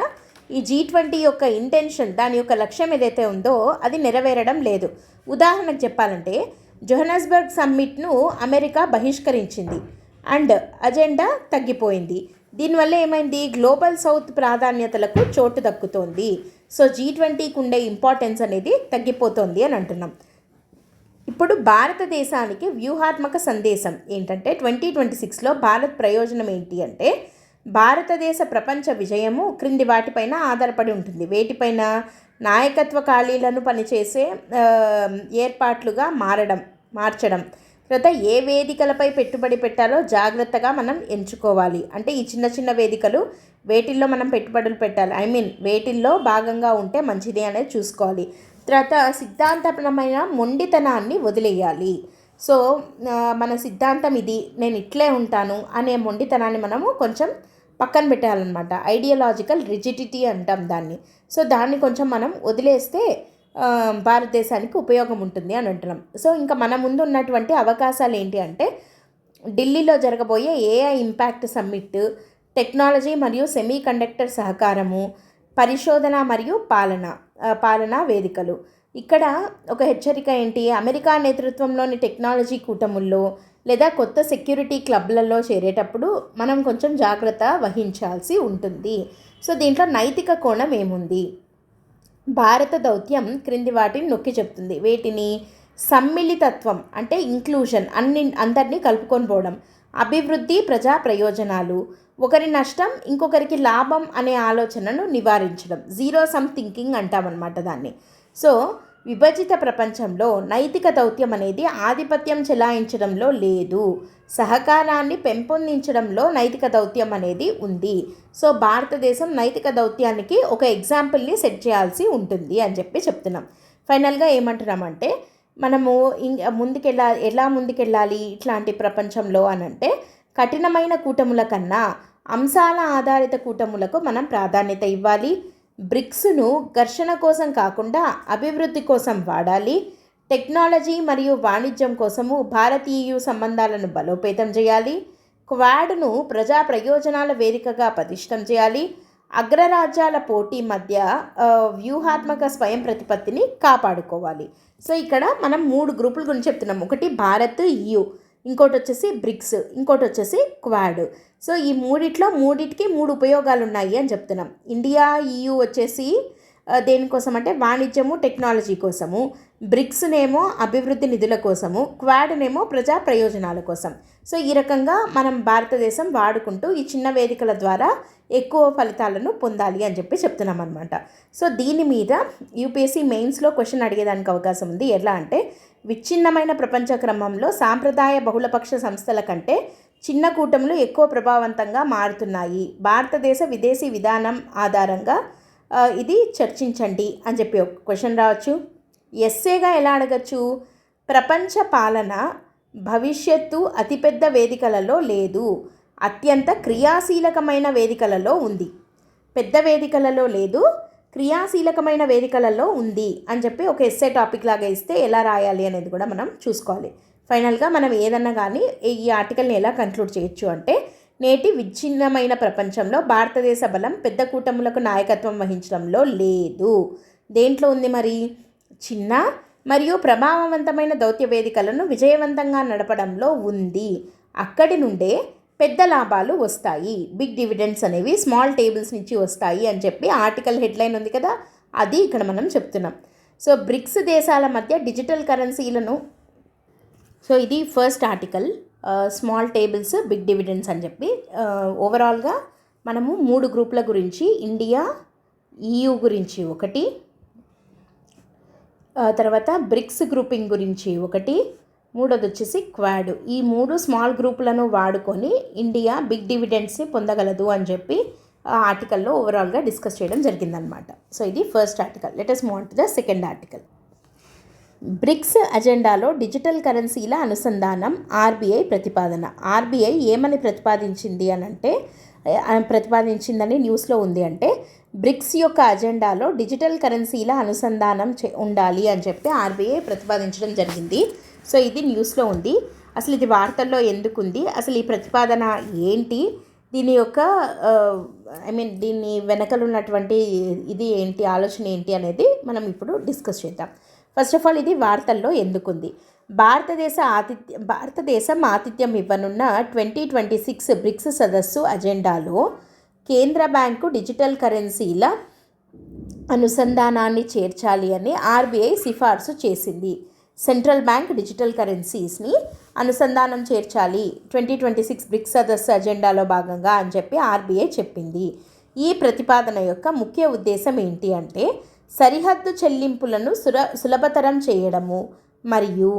ఈ G20 యొక్క ఇంటెన్షన్, దాని యొక్క లక్ష్యం ఏదైతే ఉందో అది నెరవేరడం లేదు. ఉదాహరణకు చెప్పాలంటే జోహన్నెస్బర్గ్ సమ్మిట్ను అమెరికా బహిష్కరించింది అండ్ అజెండా తగ్గిపోయింది. దీనివల్ల ఏమైంది, గ్లోబల్ సౌత్ ప్రాధాన్యతలకు చోటు దక్కుతోంది. సో G20కి ఉండే ఇంపార్టెన్స్ అనేది తగ్గిపోతుంది అని అంటున్నాం. ఇప్పుడు భారతదేశానికి వ్యూహాత్మక సందేశం ఏంటంటే 2026లో భారత్ ప్రయోజనం ఏంటి అంటే, భారతదేశ ప్రపంచ విజయము క్రింది వాటిపైన ఆధారపడి ఉంటుంది. వేటిపైన, నాయకత్వ ఖాళీలను పనిచేసే ఏర్పాట్లుగా మార్చడం, తర్వాత ఏ వేదికలపై పెట్టుబడి పెట్టాలో జాగ్రత్తగా మనం ఎంచుకోవాలి. అంటే ఈ చిన్న వేదికలు వేటిల్లో మనం పెట్టుబడులు పెట్టాలి, వేటిల్లో భాగంగా ఉంటే మంచిది అనేది చూసుకోవాలి. తర్వాత సిద్ధాంతపరమైన మొండితనాన్ని వదిలేయాలి. సో మన సిద్ధాంతం ఇది, నేను ఇట్లే ఉంటాను అనే మొండితనాన్ని మనము కొంచెం పక్కన పెట్టాలన్నమాట. ఐడియాలజికల్ రిజిడిటీ అంటాం దాన్ని. సో దాన్ని కొంచెం మనం వదిలేస్తే భారతదేశానికి ఉపయోగం ఉంటుంది అని అంటున్నాం. సో ఇంకా మన ముందు ఉన్నటువంటి అవకాశాలు ఏంటి అంటే, ఢిల్లీలో జరగబోయే ఏఐ ఇంపాక్ట్ సమ్మిట్, టెక్నాలజీ మరియు సెమీ కండక్టర్ సహకారము, పరిశోధన మరియు పాలనా వేదికలు. ఇక్కడ ఒక హెచ్చరిక ఏంటి, అమెరికా నేతృత్వంలోని టెక్నాలజీ కూటముల్లో లేదా కొత్త సెక్యూరిటీ క్లబ్లలో చేరేటప్పుడు మనం కొంచెం జాగ్రత్త వహించాల్సి ఉంటుంది. సో దీంట్లో నైతిక కోణం ఏముంది, భారత దౌత్యం క్రింది వాటిని నొక్కి చెప్తుంది. వేటిని? సమ్మిళితత్వం అంటే ఇంక్లూజన్, అందరినీ కలుపుకొని పోవడం, అభివృద్ధి, ప్రజా ప్రయోజనాలు, ఒకరి నష్టం ఇంకొకరికి లాభం అనే ఆలోచనను నివారించడం, జీరో సమ్ థింకింగ్ అంటామన్నమాట దాన్ని. సో విభజిత ప్రపంచంలో నైతిక దౌత్యం అనేది ఆధిపత్యం చెలాయించడంలో లేదు, సహకారాన్ని పెంపొందించడంలో నైతిక దౌత్యం అనేది ఉంది. సో భారతదేశం నైతిక దౌత్యానికి ఒక ఎగ్జాంపుల్ని సెట్ చేయాల్సి ఉంటుంది అని చెప్తున్నాం. ఫైనల్గా ఏమంటున్నామంటే, మనము ఎలా ముందుకెళ్ళాలి ఇట్లాంటి ప్రపంచంలో అనంటే, కఠినమైన కూటముల కన్నా అంశాల ఆధారిత కూటములకు మనం ప్రాధాన్యత ఇవ్వాలి. బ్రిక్స్ను ఘర్షణ కోసం కాకుండా అభివృద్ధి కోసం వాడాలి. టెక్నాలజీ మరియు వాణిజ్యం కోసము భారతీయ సంబంధాలను బలోపేతం చేయాలి. క్వాడ్ను ప్రజా ప్రయోజనాల వేదికగా పటిష్టం చేయాలి. అగ్రరాజ్యాల పోటీ మధ్య వ్యూహాత్మక స్వయం ప్రతిపత్తిని కాపాడుకోవాలి. సో ఇక్కడ మనం 3 గ్రూపుల గురించి చెప్తున్నాం. ఒకటి భారత్, EU, ఇంకోటి వచ్చేసి బ్రిక్స్, ఇంకోటి వచ్చేసి క్వాడ్. సో ఈ మూడిటికి 3 ఉపయోగాలు ఉన్నాయి అని చెప్తున్నాం. ఇండియా, EU వచ్చేసి దేనికోసం అంటే వాణిజ్యము, టెక్నాలజీ కోసము, బ్రిక్స్నేమో అభివృద్ధి నిధుల కోసము, క్వాడ్నేమో ప్రజా ప్రయోజనాల కోసం. సో ఈ రకంగా మనం భారతదేశం వాడుకుంటూ ఈ చిన్న వేదికల ద్వారా ఎక్కువ ఫలితాలను పొందాలి అని చెప్తున్నాం అనమాట. సో దీని మీద యూపీఎస్సీ మెయిన్స్లో క్వశ్చన్ అడిగేదానికి అవకాశం ఉంది. ఎలా అంటే, విచ్ఛిన్నమైన ప్రపంచ క్రమంలో సాంప్రదాయ బహుళపక్ష సంస్థల కంటే చిన్న కూటములు ఎక్కువ ప్రభావవంతంగా మారుతున్నాయి. భారతదేశ విదేశీ విధానం ఆధారంగా ఇది చర్చించండి అని చెప్పి ఒక క్వశ్చన్ రావచ్చు. ఎస్సేగా ఎలా అడగచ్చు, ప్రపంచ పాలన భవిష్యత్తు అతిపెద్ద వేదికలలో లేదు, అత్యంత క్రియాశీలకమైన వేదికలలో ఉంది. పెద్ద వేదికలలో లేదు, క్రియాశీలకమైన వేదికలలో ఉంది అని చెప్పి ఒక ఎస్సే టాపిక్ లాగా ఇస్తే ఎలా రాయాలి అనేది కూడా మనం చూసుకోవాలి. ఫైనల్గా మనం ఏదన్నా కానీ ఈ ఆర్టికల్ని ఎలా కంక్లూడ్ చేయొచ్చు అంటే, నేటి విచ్ఛిన్నమైన ప్రపంచంలో భారతదేశ బలం పెద్ద కూటములకు నాయకత్వం వహించడంలో లేదు. దేంట్లో ఉంది మరి? చిన్న మరియు ప్రభావవంతమైన దౌత్య వేదికలను విజయవంతంగా నడపడంలో ఉంది. అక్కడి నుండే పెద్ద లాభాలు వస్తాయి, బిగ్ డివిడెండ్స్ అనేవి స్మాల్ టేబుల్స్ నుంచి వస్తాయి అని చెప్పి ఆర్టికల్ హెడ్లైన్ ఉంది కదా, అది ఇక్కడ మనం చెప్తున్నాం. సో బ్రిక్స్ దేశాల మధ్య డిజిటల్ కరెన్సీలను, సో ఇది first article, small tables, big dividends అని చెప్పి ఓవరాల్గా మనము 3 గ్రూపుల గురించి, ఇండియా, EU గురించి ఒకటి, తర్వాత బ్రిక్స్ గ్రూపింగ్ గురించి ఒకటి, మూడోది వచ్చేసి క్వాడ్. ఈ 3 స్మాల్ గ్రూపులను వాడుకొని ఇండియా బిగ్ డివిడెండ్స్ని పొందగలదు అని చెప్పి ఆర్టికల్లో ఓవరాల్గా డిస్కస్ చేయడం జరిగిందనమాట. సో ఇది first article. Let us move on to the second article. BRICS అజెండాలో డిజిటల్ కరెన్సీల అనుసంధానం, RBI ప్రతిపాదన. RBI ఏమని ప్రతిపాదించిందని న్యూస్లో ఉంది అంటే, బ్రిక్స్ యొక్క అజెండాలో డిజిటల్ కరెన్సీల అనుసంధానం ఉండాలి అని చెప్పి RBI ప్రతిపాదించడం జరిగింది. సో ఇది న్యూస్లో ఉంది. అసలు ఇది వార్తల్లో ఎందుకు ఉంది, అసలు ఈ ప్రతిపాదన ఏంటి, దీని యొక్క దీన్ని వెనకలు ఉన్నటువంటి ఇది ఏంటి, ఆలోచన ఏంటి అనేది మనం ఇప్పుడు డిస్కస్ చేద్దాం. ఫస్ట్ ఆఫ్ ఆల్ ఇది వార్తల్లో ఎందుకుంది. భారతదేశం ఆతిథ్యం ఇవ్వనున్న 2026 బ్రిక్స్ సదస్సు అజెండాలో కేంద్ర బ్యాంకు డిజిటల్ కరెన్సీల అనుసంధానాన్ని చేర్చాలి అని RBI సిఫార్సు చేసింది. సెంట్రల్ బ్యాంక్ డిజిటల్ కరెన్సీస్ని అనుసంధానం చేర్చాలి 2026 బ్రిక్స్ సదస్సు అజెండాలో భాగంగా అని చెప్పి RBI చెప్పింది. ఈ ప్రతిపాదన యొక్క ముఖ్య ఉద్దేశం ఏంటి అంటే, సరిహద్దు చెల్లింపులను సులభతరం చేయడము మరియు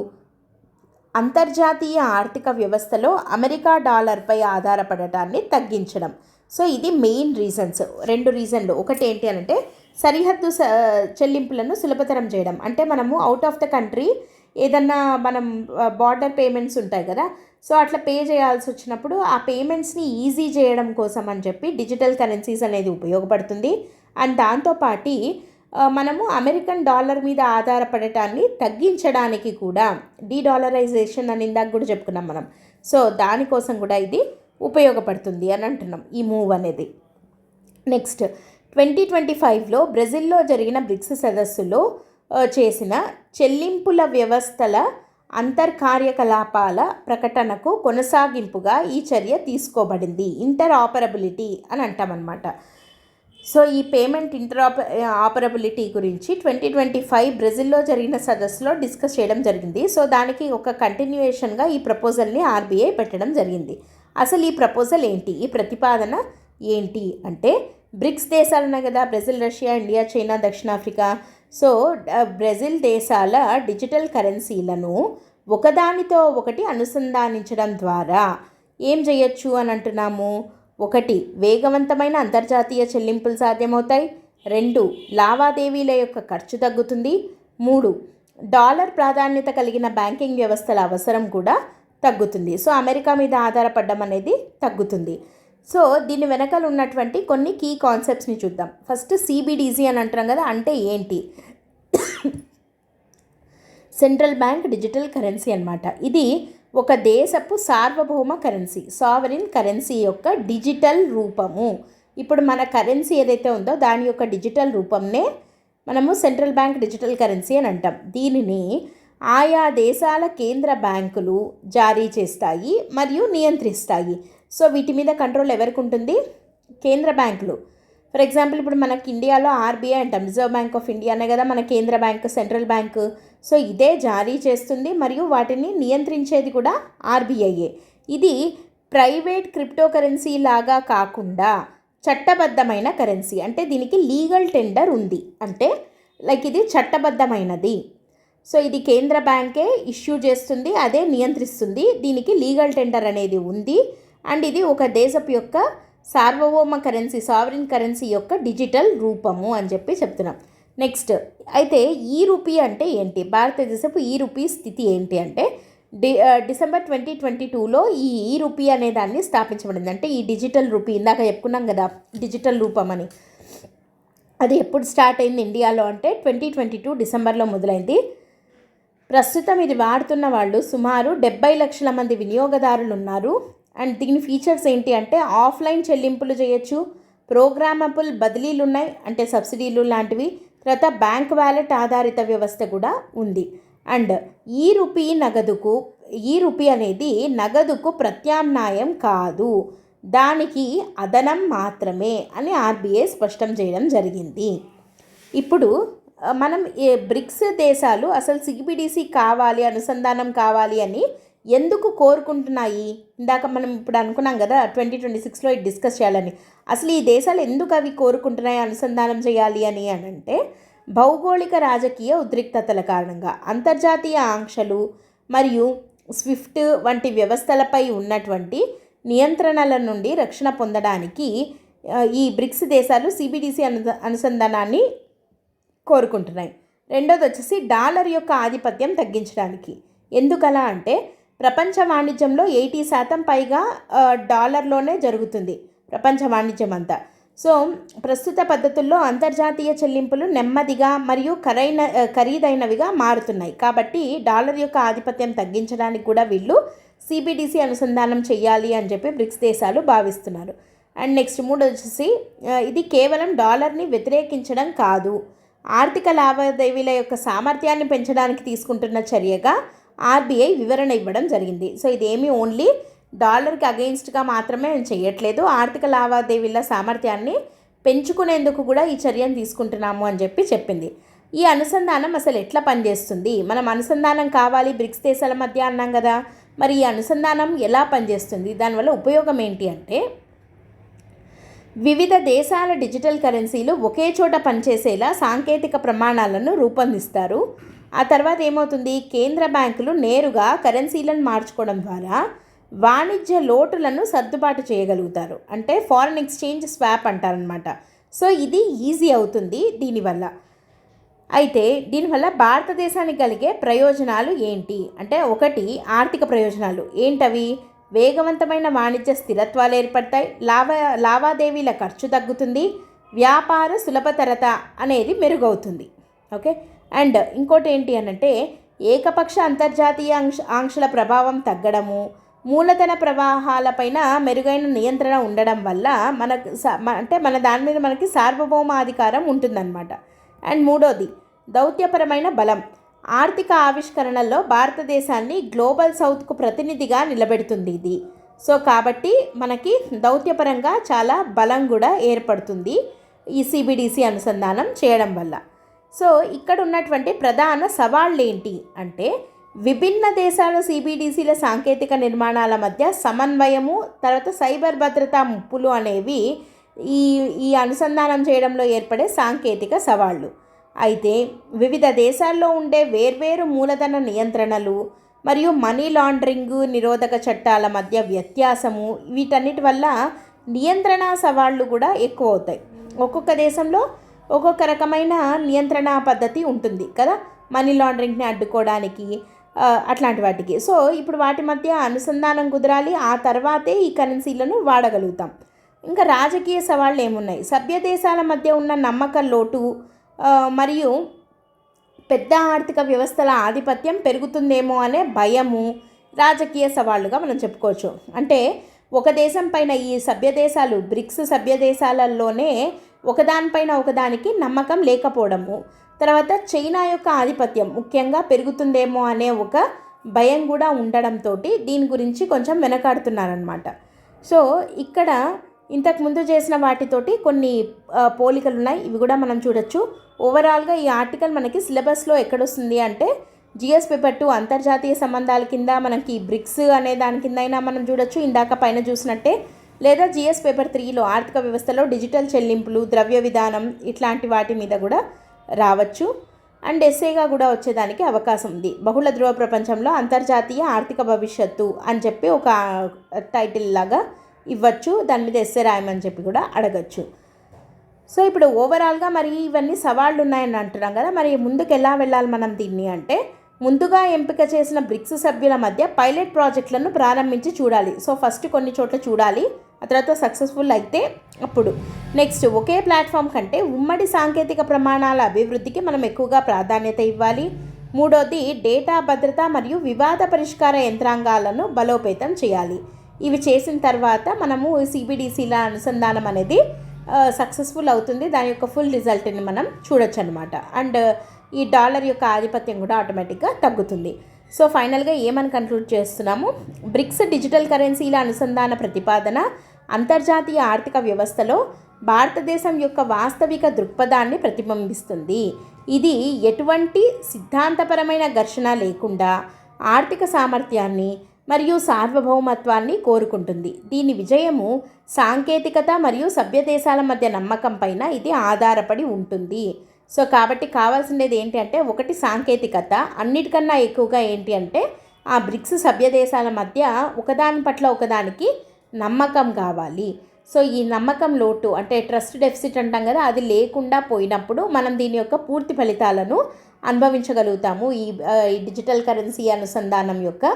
అంతర్జాతీయ ఆర్థిక వ్యవస్థలో అమెరికా డాలర్పై ఆధారపడటాన్ని తగ్గించడం. సో ఇది మెయిన్ రీజన్స్, 2 రీజన్లు. ఒకటి ఏంటి అని అంటే సరిహద్దు చెల్లింపులను సులభతరం చేయడం. అంటే మనము అవుట్ ఆఫ్ ద కంట్రీ ఏదన్నా మనం బార్డర్ పేమెంట్స్ ఉంటాయి కదా, సో అట్లా పే చేయాల్సి వచ్చినప్పుడు ఆ పేమెంట్స్ని ఈజీ చేయడం కోసం అని చెప్పి డిజిటల్ కరెన్సీస్ అనేది ఉపయోగపడుతుంది. అండ్ దాంతోపాటు మనము అమెరికన్ డాలర్ మీద ఆధారపడటాన్ని తగ్గించడానికి కూడా, డీడాలరైజేషన్ అని ఇందాక కూడా చెప్పుకున్నాం మనం, సో దానికోసం కూడా ఇది ఉపయోగపడుతుంది అని అంటున్నాం ఈ మూవ్ అనేది. నెక్స్ట్ 2025లో బ్రెజిల్లో జరిగిన బ్రిక్స్ సదస్సులో చేసిన చెల్లింపుల వ్యవస్థల అంతర్కార్యకలాపాల ప్రకటనకు కొనసాగింపుగా ఈ చర్య తీసుకోబడింది. ఇంటర్ ఆపరబిలిటీ అని అంటామన్నమాట. సో ఈ పేమెంట్ ఆపరబిలిటీ గురించి 2025 బ్రెజిల్లో జరిగిన సదస్సులో డిస్కస్ చేయడం జరిగింది. సో దానికి ఒక కంటిన్యూయేషన్గా ఈ ప్రపోజల్ని ఆర్బీఐ పెట్టడం జరిగింది. అసలు ఈ ప్రపోజల్ ఏంటి, ఈ ప్రతిపాదన ఏంటి అంటే, బ్రిక్స్ దేశాలు ఉన్నాయి కదా, బ్రెజిల్, రష్యా, ఇండియా, చైనా, దక్షిణాఫ్రికా. సో బ్రెజిల్ దేశాల డిజిటల్ కరెన్సీలను ఒకదానితో ఒకటి అనుసంధానించడం ద్వారా ఏం చేయొచ్చు అని అంటున్నాము. 1, వేగవంతమైన అంతర్జాతీయ చెల్లింపులు సాధ్యమవుతాయి. 2, లావాదేవీల యొక్క ఖర్చు తగ్గుతుంది. 3, డాలర్ ప్రాధాన్యత కలిగిన బ్యాంకింగ్ వ్యవస్థల అవసరం కూడా తగ్గుతుంది. సో అమెరికా మీద ఆధారపడడం అనేది తగ్గుతుంది. సో దీని వెనకాల ఉన్నటువంటి కొన్ని కీ కాన్సెప్ట్స్ని చూద్దాం. ఫస్ట్ సిబిడిసి అని అంటున్నాం కదా, అంటే ఏంటి? సెంట్రల్ బ్యాంక్ డిజిటల్ కరెన్సీ అన్నమాట. ఇది ఒక దేశపు సార్వభౌమ కరెన్సీ, సావరిన్ కరెన్సీ యొక్క డిజిటల్ రూపము. ఇప్పుడు మన కరెన్సీ ఏదైతే ఉందో దాని యొక్క డిజిటల్ రూపంనే మనము సెంట్రల్ బ్యాంక్ డిజిటల్ కరెన్సీ అని అంటాం. దీనిని ఆయా దేశాల కేంద్ర బ్యాంకులు జారీ చేస్తాయి మరియు నియంత్రిస్తాయి. సో వీటి మీద కంట్రోల్ ఎవరికి ఉంటుంది? కేంద్ర బ్యాంకులు. ఫర్ ఎగ్జాంపుల్ ఇప్పుడు మనకి ఇండియాలో ఆర్బీఐ అంటాం, రిజర్వ్ బ్యాంక్ ఆఫ్ ఇండియానే కదా మన కేంద్ర బ్యాంక్, సెంట్రల్ బ్యాంకు. సో ఇదే జారీ చేస్తుంది మరియు వాటిని నియంత్రించేది కూడా ఆర్బీఐయే. ఇది ప్రైవేట్ క్రిప్టో కరెన్సీ లాగా కాకుండా చట్టబద్ధమైన కరెన్సీ. అంటే దీనికి లీగల్ టెండర్ ఉంది, అంటే లైక్ ఇది చట్టబద్ధమైనది. సో ఇది కేంద్ర బ్యాంకే ఇష్యూ చేస్తుంది, అదే నియంత్రిస్తుంది. దీనికి లీగల్ టెండర్ అనేది ఉంది. అండ్ ఇది ఒక దేశపు యొక్క సార్వభౌమ కరెన్సీ, సావరిన్ కరెన్సీ యొక్క డిజిటల్ రూపము అని చెప్పి చెప్తున్నాం. నెక్స్ట్ అయితే ఈ రూపీ అంటే ఏంటి? భారతదేశపు ఈ రూపీ స్థితి ఏంటి అంటే, డిసెంబర్ 2022లో ఈ రూపీ అనే దాన్ని స్థాపించబడింది. అంటే ఈ డిజిటల్ రూపీ ఇందాక చెప్పుకున్నాం కదా డిజిటల్ రూపం అని, అది ఎప్పుడు స్టార్ట్ అయింది ఇండియాలో అంటే 2022 డిసెంబర్లో మొదలైంది. ప్రస్తుతం ఇది వాడుతున్న వాళ్ళు సుమారు 70 లక్షల మంది వినియోగదారులు ఉన్నారు. అండ్ దీని ఫీచర్స్ ఏంటి అంటే, ఆఫ్లైన్ చెల్లింపులు చేయొచ్చు, ప్రోగ్రామబుల్ బదిలీలు ఉన్నాయి అంటే సబ్సిడీలు లాంటివి, తర్వాత బ్యాంక్ వ్యాలెట్ ఆధారిత వ్యవస్థ కూడా ఉంది. అండ్ ఈ రూపీ అనేది నగదుకు ప్రత్యామ్నాయం కాదు, దానికి అదనం మాత్రమే అని ఆర్బీఐ స్పష్టం చేయడం జరిగింది. ఇప్పుడు మనం బ్రిక్స్ దేశాలు అసలు సిబిడిసి కావాలి, అనుసంధానం కావాలి అని ఎందుకు కోరుకుంటున్నాయి? ఇందాక మనం ఇప్పుడు అనుకున్నాం కదా 2026లో ఇది డిస్కస్ చేయాలని. అసలు ఈ దేశాలు ఎందుకు అవి కోరుకుంటున్నాయి అనుసంధానం చేయాలి అని అంటే, భౌగోళిక రాజకీయ ఉద్రిక్తతల కారణంగా, అంతర్జాతీయ ఆంక్షలు మరియు స్విఫ్ట్ వంటి వ్యవస్థలపై ఉన్నటువంటి నియంత్రణల నుండి రక్షణ పొందడానికి ఈ బ్రిక్స్ దేశాలు సిబిడిసి అనుసంధానాన్ని కోరుకుంటున్నాయి. రెండోది వచ్చేసి డాలర్ యొక్క ఆధిపత్యం తగ్గించడానికి. ఎందుకలా అంటే, ప్రపంచ వాణిజ్యంలో 80% పైగా డాలర్లోనే జరుగుతుంది ప్రపంచ వాణిజ్యం అంతా. సో ప్రస్తుత పద్ధతుల్లో అంతర్జాతీయ చెల్లింపులు నెమ్మదిగా మరియు ఖరీదైనవిగా మారుతున్నాయి. కాబట్టి డాలర్ యొక్క ఆధిపత్యం తగ్గించడానికి కూడా వీళ్ళు సిబిడిసి అనుసంధానం చేయాలి అని చెప్పి బ్రిక్స్ దేశాలు భావిస్తున్నారు. అండ్ నెక్స్ట్ 3 వచ్చేసి, ఇది కేవలం డాలర్ని వ్యతిరేకించడం కాదు, ఆర్థిక లావాదేవీల యొక్క సామర్థ్యాన్ని పెంచడానికి తీసుకుంటున్న చర్యగా ఆర్బీఐ వివరణ ఇవ్వడం జరిగింది. సో ఇదేమీ ఓన్లీ డాలర్కి అగెయిన్స్ట్గా మాత్రమే చేయట్లేదు, ఆర్థిక లావాదేవీల సామర్థ్యాన్ని పెంచుకునేందుకు కూడా ఈ చర్యను తీసుకుంటున్నాము అని చెప్పి చెప్పింది. ఈ అనుసంధానం అసలు ఎట్లా పనిచేస్తుంది? మనం అనుసంధానం కావాలి బ్రిక్స్ దేశాల మధ్య అన్నాం కదా, మరి ఈ అనుసంధానం ఎలా పనిచేస్తుంది, దానివల్ల ఉపయోగం ఏంటి అంటే, వివిధ దేశాల డిజిటల్ కరెన్సీలు ఒకే చోట పనిచేసేలా సాంకేతిక ప్రమాణాలను రూపొందిస్తారు. ఆ తర్వాత ఏమవుతుంది, కేంద్ర బ్యాంకులు నేరుగా కరెన్సీలను మార్చుకోవడం ద్వారా వాణిజ్య లోటులను సర్దుబాటు చేయగలుగుతారు. అంటే ఫారెన్ ఎక్స్చేంజ్ స్వాప్ అంటారనమాట. సో ఇది ఈజీ అవుతుంది దీనివల్ల. అయితే దీనివల్ల భారతదేశానికి కలిగే ప్రయోజనాలు ఏంటి అంటే, ఒకటి ఆర్థిక ప్రయోజనాలు ఏంటవి? వేగవంతమైన వాణిజ్య స్థిరత్వాలు ఏర్పడతాయి, లావాదేవీల ఖర్చు తగ్గుతుంది, వ్యాపార సులభతరత అనేది మెరుగవుతుంది. ఓకే. అండ్ ఇంకోటి ఏంటి అనంటే, ఏకపక్ష అంతర్జాతీయ ఆంక్షల ప్రభావం తగ్గడము, మూలధన ప్రవాహాలపైన మెరుగైన నియంత్రణ ఉండడం వల్ల మనకు అంటే మన దాని మీద మనకి సార్వభౌమాధికారం ఉంటుందన్నమాట. అండ్ మూడోది దౌత్యపరమైన బలం. ఆర్థిక ఆవిష్కరణల్లో భారతదేశాన్ని గ్లోబల్ సౌత్కు ప్రతినిధిగా నిలబెడుతుంది ఇది. సో కాబట్టి మనకి దౌత్యపరంగా చాలా బలం కూడా ఏర్పడుతుంది ఈ సిబిడిసి అనుసంధానం చేయడం వల్ల. సో ఇక్కడ ఉన్నటువంటి ప్రధాన సవాళ్ళు ఏంటి అంటే, విభిన్న దేశాల సిబిడిసిల సాంకేతిక నిర్మాణాల మధ్య సమన్వయము, తర్వాత సైబర్ భద్రతా ముప్పులు అనేవి ఈ అనుసంధానం చేయడంలో ఏర్పడే సాంకేతిక సవాళ్ళు. అయితే వివిధ దేశాల్లో ఉండే వేర్వేరు మూలధన నియంత్రణలు మరియు మనీ లాండరింగ్ నిరోధక చట్టాల మధ్య వ్యత్యాసము, వీటన్నిటి వల్ల నియంత్రణ సవాళ్ళు కూడా ఎక్కువ అవుతాయి. ఒక్కొక్క దేశంలో ఒక్కొక్క రకమైన నియంత్రణ పద్ధతి ఉంటుంది కదా, మనీ లాండరింగ్ని అడ్డుకోవడానికి అట్లాంటి వాటికి. సో ఇప్పుడు వాటి మధ్య అనుసంధానం కుదరాలి, ఆ తర్వాతే ఈ కరెన్సీలను వాడగలుగుతాం. ఇంకా రాజకీయ సవాళ్ళు ఏమున్నాయి? సభ్య దేశాల మధ్య ఉన్న నమ్మక లోటు మరియు పెద్ద ఆర్థిక వ్యవస్థల ఆధిపత్యం పెరుగుతుందేమో అనే భయము రాజకీయ సవాళ్ళుగా మనం చెప్పుకోవచ్చు. అంటే ఒక దేశం పైన ఈ సభ్య దేశాలు, బ్రిక్స్ సభ్య దేశాలలోనే ఒకదానిపైన ఒకదానికి నమ్మకం లేకపోవడము, తర్వాత చైనా యొక్క ఆధిపత్యం ముఖ్యంగా పెరుగుతుందేమో అనే ఒక భయం కూడా ఉండడంతో దీని గురించి కొంచెం వెనకాడుతున్నారనమాట. సో ఇక్కడ ఇంతకుముందు చేసిన వాటితోటి కొన్ని పోలికలు ఉన్నాయి, ఇవి కూడా మనం చూడొచ్చు. ఓవరాల్గా ఈ ఆర్టికల్ మనకి సిలబస్లో ఎక్కడొస్తుంది అంటే, జిఎస్ పేపర్ 2 అంతర్జాతీయ సంబంధాల కింద మనకి బ్రిక్స్ అనే దాని కింద అయినా మనం చూడొచ్చు, ఇందాక పైన చూసినట్టే. లేదా జిఎస్ పేపర్ 3లో ఆర్థిక వ్యవస్థలో డిజిటల్ చెల్లింపులు, ద్రవ్య విధానం ఇట్లాంటి వాటి మీద కూడా రావచ్చు. అండ్ ఎస్ఏగా కూడా వచ్చేదానికి అవకాశం ఉంది. బహుళ ధ్రువ ప్రపంచంలో అంతర్జాతీయ ఆర్థిక భవిష్యత్తు అని చెప్పి ఒక టైటిల్ లాగా ఇవ్వచ్చు, దాని మీద ఎస్ఏ రాయమని చెప్పి కూడా అడగచ్చు. సో ఇప్పుడు ఓవరాల్గా మరి ఇవన్నీ సవాళ్ళు ఉన్నాయని అంటున్నాం కదా, మరి ముందుకు ఎలా వెళ్ళాలి మనం దీన్ని అంటే, ముందుగా ఎంపిక చేసిన బ్రిక్స్ సభ్యుల మధ్య పైలట్ ప్రాజెక్టులను ప్రారంభించి చూడాలి. సో ఫస్ట్ కొన్ని చోట్ల చూడాలి, ఆ తర్వాత సక్సెస్ఫుల్ అయితే అప్పుడు నెక్స్ట్ ఒకే ప్లాట్ఫామ్ కంటే ఉమ్మడి సాంకేతిక ప్రమాణాల అభివృద్ధికి మనం ఎక్కువగా ప్రాధాన్యత ఇవ్వాలి. మూడోది డేటా భద్రత మరియు వివాద పరిష్కార యంత్రాంగాలను బలోపేతం చేయాలి. ఇవి చేసిన తర్వాత మనము సిబిడిసిల అనుసంధానం అనేది సక్సెస్ఫుల్ అవుతుంది, దాని యొక్క ఫుల్ రిజల్ట్ని మనం చూడొచ్చు అనమాట. అండ్ ఈ డాలర్ యొక్క ఆధిపత్యం కూడా ఆటోమేటిక్గా తగ్గుతుంది. సో ఫైనల్గా ఏమని కన్క్లూడ్ చేస్తున్నాము, బ్రిక్స్ డిజిటల్ కరెన్సీల అనుసంధాన ప్రతిపాదన అంతర్జాతీయ ఆర్థిక వ్యవస్థలో భారతదేశం యొక్క వాస్తవిక దృక్పథాన్ని ప్రతిబింబిస్తుంది. ఇది ఎటువంటి సిద్ధాంతపరమైన ఘర్షణ లేకుండా ఆర్థిక సామర్థ్యాన్ని మరియు సార్వభౌమత్వాన్ని కోరుకుంటుంది. దీని విజయము సాంకేతికత మరియు సభ్య దేశాల మధ్య నమ్మకం పైన ఇది ఆధారపడి ఉంటుంది. సో కాబట్టి కావాల్సినది ఏంటి అంటే, ఒకటి సాంకేతికత, అన్నిటికన్నా ఎక్కువగా ఏంటి అంటే ఆ బ్రిక్స్ సభ్య దేశాల మధ్య ఒకదాని పట్ల ఒకదానికి నమ్మకం కావాలి. సో ఈ నమ్మకం లోటు అంటే ట్రస్ట్ డెఫిసిట్ అంటాం కదా, అది లేకుండా పోయినప్పుడు మనం దీని యొక్క పూర్తి ఫలితాలను అనుభవించగలుగుతాము. ఈ డిజిటల్ కరెన్సీ అనుసంధానం యొక్క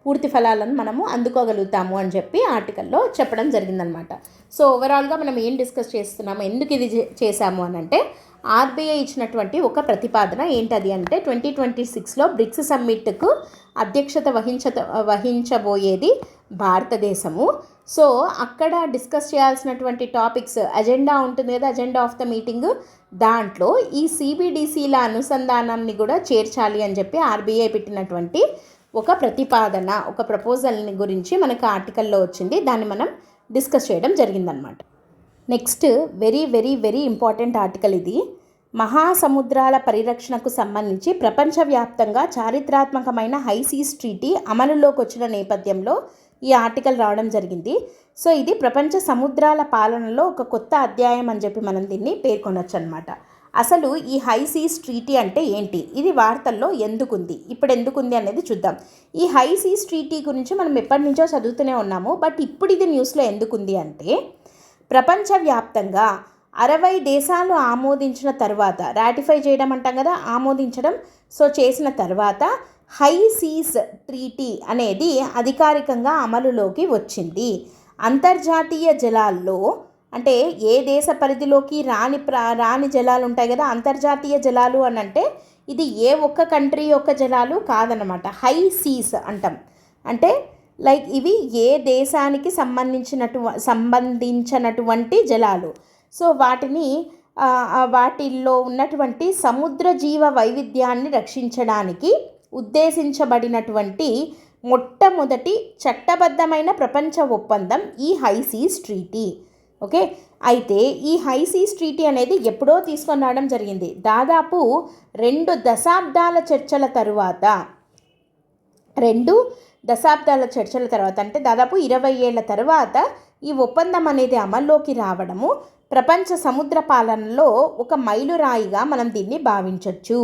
పూర్తి ఫలాలను మనము అందుకోగలుగుతాము అని చెప్పి ఆర్టికల్లో చెప్పడం జరిగిందనమాట. సో ఓవరాల్గా మనం ఏం డిస్కస్ చేస్తున్నాము, ఎందుకు ఇది చేశాము అని అంటే, ఆర్బీఐ ఇచ్చినటువంటి ఒక ప్రతిపాదన ఏంటది అంటే, 2026లో బ్రిక్స్ సమ్మిట్కు అధ్యక్షత వహించబోయేది భారతదేశము. సో అక్కడ డిస్కస్ చేయాల్సినటువంటి టాపిక్స్ అజెండా ఉంటుంది కదా, అజెండా ఆఫ్ ద మీటింగ్, దాంట్లో ఈ సిబిడిసిల అనుసంధానాన్ని కూడా చేర్చాలి అని చెప్పి ఆర్బీఐ పెట్టినటువంటి ఒక ప్రతిపాదన, ఒక ప్రపోజల్ని గురించి మనకు ఆర్టికల్లో వచ్చింది, దాన్ని మనం డిస్కస్ చేయడం జరిగిందనమాట. Next very very very important article ఇది. మహాసముద్రాల పరిరక్షణకు సంబంధించి ప్రపంచవ్యాప్తంగా చారిత్రాత్మకమైన హైసీస్ ట్రీటీ అమలులోకి వచ్చిన నేపథ్యంలో ఈ ఆర్టికల్ రావడం జరిగింది. సో ఇది ప్రపంచ సముద్రాల పాలనలో ఒక కొత్త అధ్యాయం అని చెప్పి మనం దీన్ని పేర్కొనొచ్చు అనమాట. అసలు ఈ హై సీస్ ట్రీటీ అంటే ఏంటి, ఇది వార్తల్లో ఎందుకుంది, ఇప్పుడు ఎందుకుంది అనేది చూద్దాం. ఈ హై సీస్ ట్రీటీ గురించి మనం ఎప్పటి నుంచో చదువుతూనే ఉన్నాము, బట్ ఇప్పుడు ఇది న్యూస్లో ఎందుకుంది అంటే ప్రపంచవ్యాప్తంగా 60 దేశాలు ఆమోదించిన తర్వాత, రాటిఫై చేయడం అంటాం కదా, ఆమోదించడం, సో చేసిన తర్వాత హై సీస్ ట్రీటీ అనేది అధికారికంగా అమలులోకి వచ్చింది. అంతర్జాతీయ జలాల్లో అంటే ఏ దేశ పరిధిలోకి రాని జలాలు ఉంటాయి కదా, అంతర్జాతీయ జలాలు అని అంటే ఇది ఏ ఒక్క కంట్రీ యొక్క జలాలు కాదనమాట. హై సీస్ అంటాం అంటే లైక్ ఇవి ఏ దేశానికి సంబంధించినటువంటి జలాలు. సో వాటిల్లో ఉన్నటువంటి సముద్ర జీవ వైవిధ్యాన్ని రక్షించడానికి ఉద్దేశించబడినటువంటి మొట్టమొదటి చట్టబద్ధమైన ప్రపంచ ఒప్పందం ఈ హై సీస్ ట్రీటీ. ఓకే, అయితే ఈ హై సీస్ ట్రీటీ అనేది ఎప్పుడో తీసుకొని రావడం జరిగింది. దాదాపు 2 దశాబ్దాల చర్చల తరువాత, 2 దశాబ్దాల చర్చల తర్వాత అంటే దాదాపు 20 ఏళ్ల తర్వాత ఈ ఒప్పందం అనేది అమల్లోకి రావడము ప్రపంచ సముద్ర పాలనలో ఒక మైలురాయిగా మనం దీన్ని భావించవచ్చు.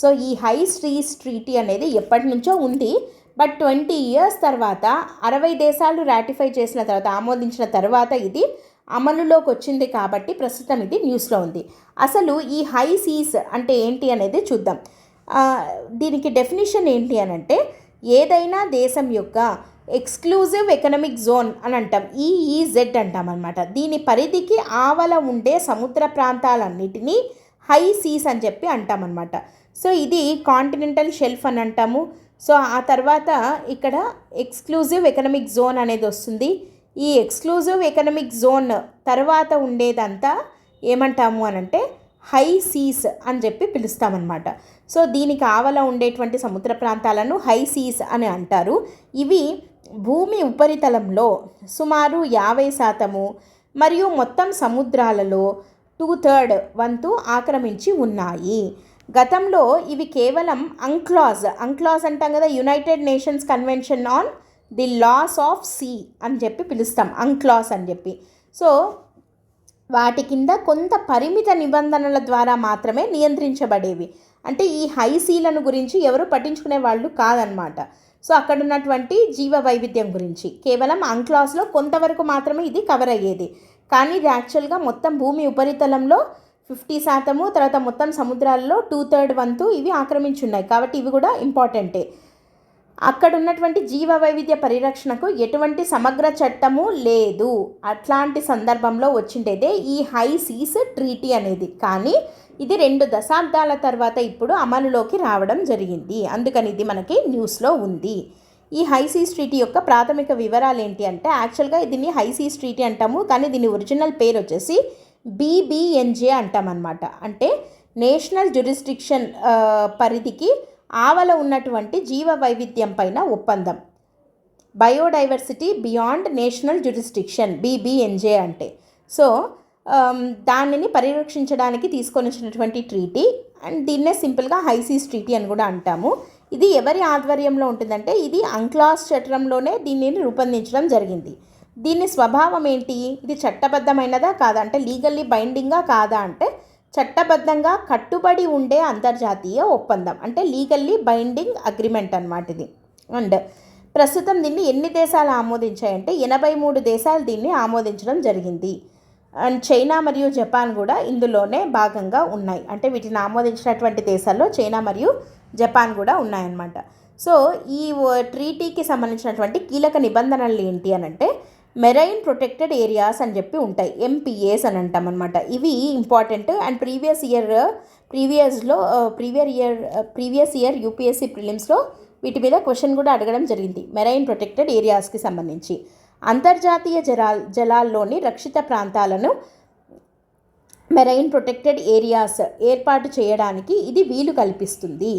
సో ఈ హై సీస్ ట్రీటీ అనేది ఎప్పటి నుంచో ఉంది, బట్ 20 ఇయర్స్ తర్వాత 60 దేశాలు రాటిఫై చేసిన తర్వాత, ఆమోదించిన తర్వాత ఇది అమలులోకి వచ్చింది కాబట్టి ప్రస్తుతం ఇది న్యూస్లో ఉంది. అసలు ఈ హై సీస్ అంటే ఏంటి అనేది చూద్దాం. దీనికి డెఫినిషన్ ఏంటి అని అంటే ఏదైనా దేశం యొక్క ఎక్స్క్లూజివ్ ఎకనామిక్ జోన్ అని అంటాం, ఈఈజెడ్ అంటాం అనమాట. దీని పరిధికి ఆవల ఉండే సముద్ర ప్రాంతాలన్నిటినీ హై సీస్ అని చెప్పి అంటామన్నమాట. సో ఇది కాంటినెంటల్ షెల్ఫ్ అని అంటాము. సో ఆ తర్వాత ఇక్కడ ఎక్స్క్లూజివ్ ఎకనామిక్ జోన్ అనేది వస్తుంది. ఈ ఎక్స్క్లూజివ్ ఎకనామిక్ జోన్ తర్వాత ఉండేదంతా ఏమంటాము అని అంటే హై సీస్ అని చెప్పి పిలుస్తామన్నమాట. సో దీనికి ఆవల ఉండేటువంటి సముద్ర ప్రాంతాలను హై సీస్ అని అంటారు. ఇవి భూమి ఉపరితలంలో సుమారు 50% మరియు మొత్తం సముద్రాలలో 2/3 వంతు ఆక్రమించి ఉన్నాయి. గతంలో ఇవి కేవలం అంక్లాజ్ అంటాం కదా, United Nations Convention on the laws of sea అని చెప్పి పిలుస్తాం, అంక్లాజ్ అని చెప్పి. సో వాటి కింద కొంత పరిమిత నిబంధనల ద్వారా మాత్రమే నియంత్రించబడేవి. అంటే ఈ హై సీలను గురించి ఎవరు పట్టించుకునే వాళ్ళు కాదనమాట. సో అక్కడ ఉన్నటువంటి జీవ వైవిధ్యం గురించి కేవలం అంక్లాజ్లో కొంతవరకు మాత్రమే ఇది కవర్ అయ్యేది. కానీ ఇది యాక్చువల్గా మొత్తం భూమి ఉపరితలంలో 50%, తర్వాత మొత్తం సముద్రాల్లో 2/3 వంతు ఇవి ఆక్రమించున్నాయి. కాబట్టి ఇవి కూడా ఇంపార్టెంటే. అక్కడ ఉన్నటువంటి జీవ వైవిధ్య పరిరక్షణకు ఎటువంటి సమగ్ర చట్టము లేదు. అట్లాంటి సందర్భంలో వచ్చిండేదే ఈ హై సీస్ ట్రీటీ అనేది. కానీ ఇది 2 దశాబ్దాల తర్వాత ఇప్పుడు అమలులోకి రావడం జరిగింది. అందుకని ఇది మనకి న్యూస్లో ఉంది. ఈ హై సీస్ ట్రీటీ యొక్క ప్రాథమిక వివరాలు ఏంటి అంటే యాక్చువల్గా దీన్ని హై సీస్ ట్రీటీ అంటాము, కానీ దీని ఒరిజినల్ పేరు వచ్చేసి BBNJ అంటామన్నమాట. అంటే నేషనల్ జ్యూరిస్డిక్షన్ పరిధికి ఆవల ఉన్నటువంటి జీవ వైవిధ్యం పైన ఒప్పందం, biodiversity beyond national jurisdiction, BBNJ అంటే. సో దానిని పరిరక్షించడానికి తీసుకొని వచ్చినటువంటి ట్రీటీ, అండ్ దీన్నే సింపుల్గా హై సీస్ ట్రీటీ అని కూడా అంటాము. ఇది ఎవరి ఆధ్వర్యంలో ఉంటుందంటే ఇది అంక్లాజ్ చట్టంలోనే దీనిని రూపొందించడం జరిగింది. దీని స్వభావం ఏంటి, ఇది చట్టబద్ధమైనదా కాదా అంటే లీగల్లీ బైండింగా కాదా అంటే చట్టబద్ధంగా కట్టుబడి ఉండే అంతర్జాతీయ ఒప్పందం, అంటే లీగల్లీ బైండింగ్ అగ్రిమెంట్ అన్నమాట ఇది. అండ్ ప్రస్తుతం దీన్ని ఎన్ని దేశాలు ఆమోదించాయంటే 83 దేశాలు దీన్ని ఆమోదించడం జరిగింది. అండ్ చైనా మరియు జపాన్ కూడా ఇందులోనే భాగంగా ఉన్నాయి. అంటే వీటిని ఆమోదించినటువంటి దేశాల్లో చైనా మరియు జపాన్ కూడా ఉన్నాయన్నమాట. సో ఈ ట్రీటీకి సంబంధించినటువంటి కీలక నిబంధనలు ఏంటి అని అంటే మెరైన్ ప్రొటెక్టెడ్ ఏరియాస్ అని చెప్పి ఉంటాయి, MPAs అని అంటాం అనమాట. ఇవి important. And previous year UPSC ప్రిలిమ్స్లో వీటి మీద క్వశ్చన్ కూడా అడగడం జరిగింది. మెరైన్ ప్రొటెక్టెడ్ ఏరియాస్కి సంబంధించి అంతర్జాతీయ జలాల్లోని రక్షిత ప్రాంతాలను మెరైన్ ప్రొటెక్టెడ్ ఏరియాస్ ఏర్పాటు చేయడానికి ఇది వీలు కల్పిస్తుంది.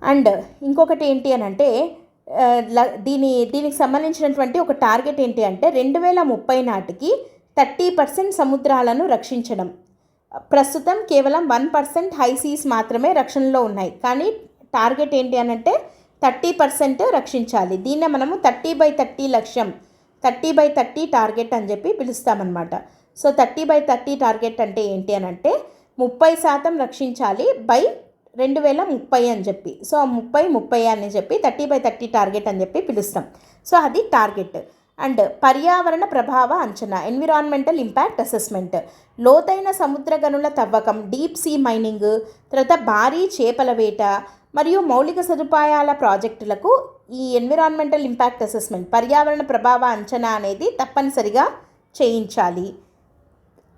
అండ్ ఇంకొకటి ఏంటి అని అంటే దీనికి సంబంధించినటువంటి ఒక టార్గెట్ ఏంటి అంటే 2030 నాటికి 30% సముద్రాలను రక్షించడం. ప్రస్తుతం కేవలం 1% హై సీస్ మాత్రమే రక్షణలో ఉన్నాయి. కానీ టార్గెట్ ఏంటి అని అంటే 30% రక్షించాలి. దీన్నే మనము 30/30 లక్ష్యం, 30/30 టార్గెట్ అని చెప్పి పిలుస్తామన్నమాట. సో 30/30 టార్గెట్ అంటే ఏంటి అని అంటే 30% రక్షించాలి బై 2030 అని చెప్పి. సో 30 అని చెప్పి 30/30 టార్గెట్ అని చెప్పి పిలుస్తాం. సో అది టార్గెట్. అండ్ పర్యావరణ ప్రభావ అంచనా, ఎన్విరాన్మెంటల్ ఇంపాక్ట్ అసెస్మెంట్, లోతైన సముద్ర గనుల తవ్వకం, డీప్ సీ మైనింగ్, తర్వాత భారీ చేపల వేట మరియు మౌలిక సదుపాయాల ప్రాజెక్టులకు ఈ ఎన్విరాన్మెంటల్ ఇంపాక్ట్ అసెస్మెంట్, పర్యావరణ ప్రభావ అంచనా అనేది తప్పనిసరిగా చేయించాలి.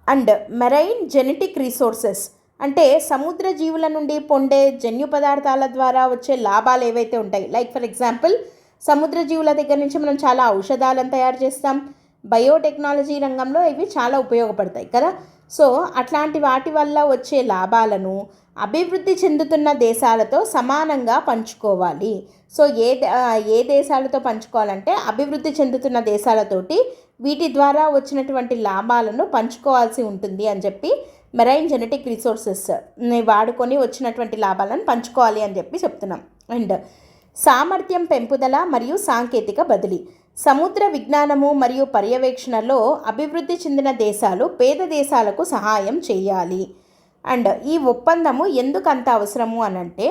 అండ్ మెరైన్ జెనెటిక్ రిసోర్సెస్ అంటే సముద్ర జీవుల నుండి పొందే జన్యు పదార్థాల ద్వారా వచ్చే లాభాలు ఏవైతే ఉంటాయి, లైక్ ఫర్ ఎగ్జాంపుల్ సముద్ర జీవుల దగ్గర నుంచి మనం చాలా ఔషధాలను తయారు చేస్తాం. బయోటెక్నాలజీ రంగంలో ఇవి చాలా ఉపయోగపడతాయి కదా. సో అట్లాంటి వాటి వల్ల వచ్చే లాభాలను అభివృద్ధి చెందుతున్న దేశాలతో సమానంగా పంచుకోవాలి. సో ఏ దేశాలతో పంచుకోవాలంటే అభివృద్ధి చెందుతున్న దేశాలతోటి వీటి ద్వారా వచ్చినటువంటి లాభాలను పంచుకోవాల్సి ఉంటుంది అని చెప్పి మెరైన్ జెనెటిక్ రిసోర్సెస్ వాడుకొని వచ్చినటువంటి లాభాలను పంచుకోవాలి అని చెప్పి చెప్తున్నాం. అండ్ సామర్థ్యం పెంపుదల మరియు సాంకేతిక బదిలీ, సముద్ర విజ్ఞానము మరియు పర్యవేక్షణలో అభివృద్ధి చెందిన దేశాలు పేద దేశాలకు సహాయం చేయాలి. అండ్ ఈ ఒప్పందము ఎందుకు అంత అవసరము అనంటే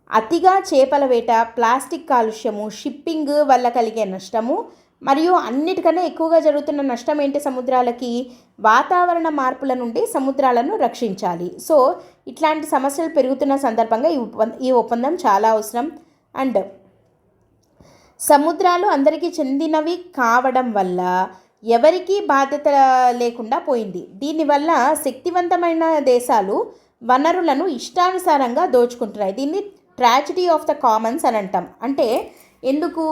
అతిగా చేపల వేట, ప్లాస్టిక్ కాలుష్యము, షిప్పింగ్ వల్ల కలిగే నష్టము మరియు అన్నిటికన్నా ఎక్కువగా జరుగుతున్న నష్టం ఏంటి సముద్రాలకి, వాతావరణ మార్పుల నుండి సముద్రాలను రక్షించాలి. సో ఇట్లాంటి సమస్యలు పెరుగుతున్న సందర్భంగా ఈ ఒప్పందం చాలా అవసరం. అండ్ సముద్రాలు అందరికీ చెందినవి కావడం వల్ల ఎవరికీ బాధ్యత లేకుండా పోయింది. దీనివల్ల శక్తివంతమైన దేశాలు వనరులను ఇష్టానుసారంగా దోచుకుంటున్నాయి. దీన్ని ట్రాజడీ ఆఫ్ ద కామన్స్ అని అంటాం. అంటే ఎందుకు,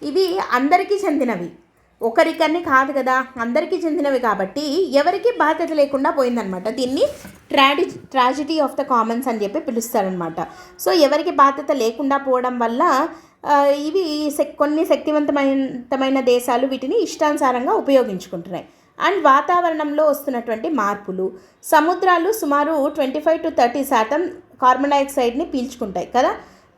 ఇవి అందరికీ చెందినవి, ఒకరికన్నీ కాదు కదా, అందరికీ చెందినవి కాబట్టి ఎవరికి బాధ్యత లేకుండా పోయిందనమాట. దీన్ని ట్రాజడీ ఆఫ్ ద కామన్స్ అని చెప్పి పిలుస్తారనమాట. సో ఎవరికి బాధ్యత లేకుండా పోవడం వల్ల ఇవి కొన్ని శక్తివంతమైన దేశాలు వీటిని ఇష్టానుసారంగా ఉపయోగించుకుంటున్నాయి. అండ్ వాతావరణంలో వస్తున్నటువంటి మార్పులు, సముద్రాలు సుమారు 25 to 30% కార్బన్ డైఆక్సైడ్ని పీల్చుకుంటాయి కదా,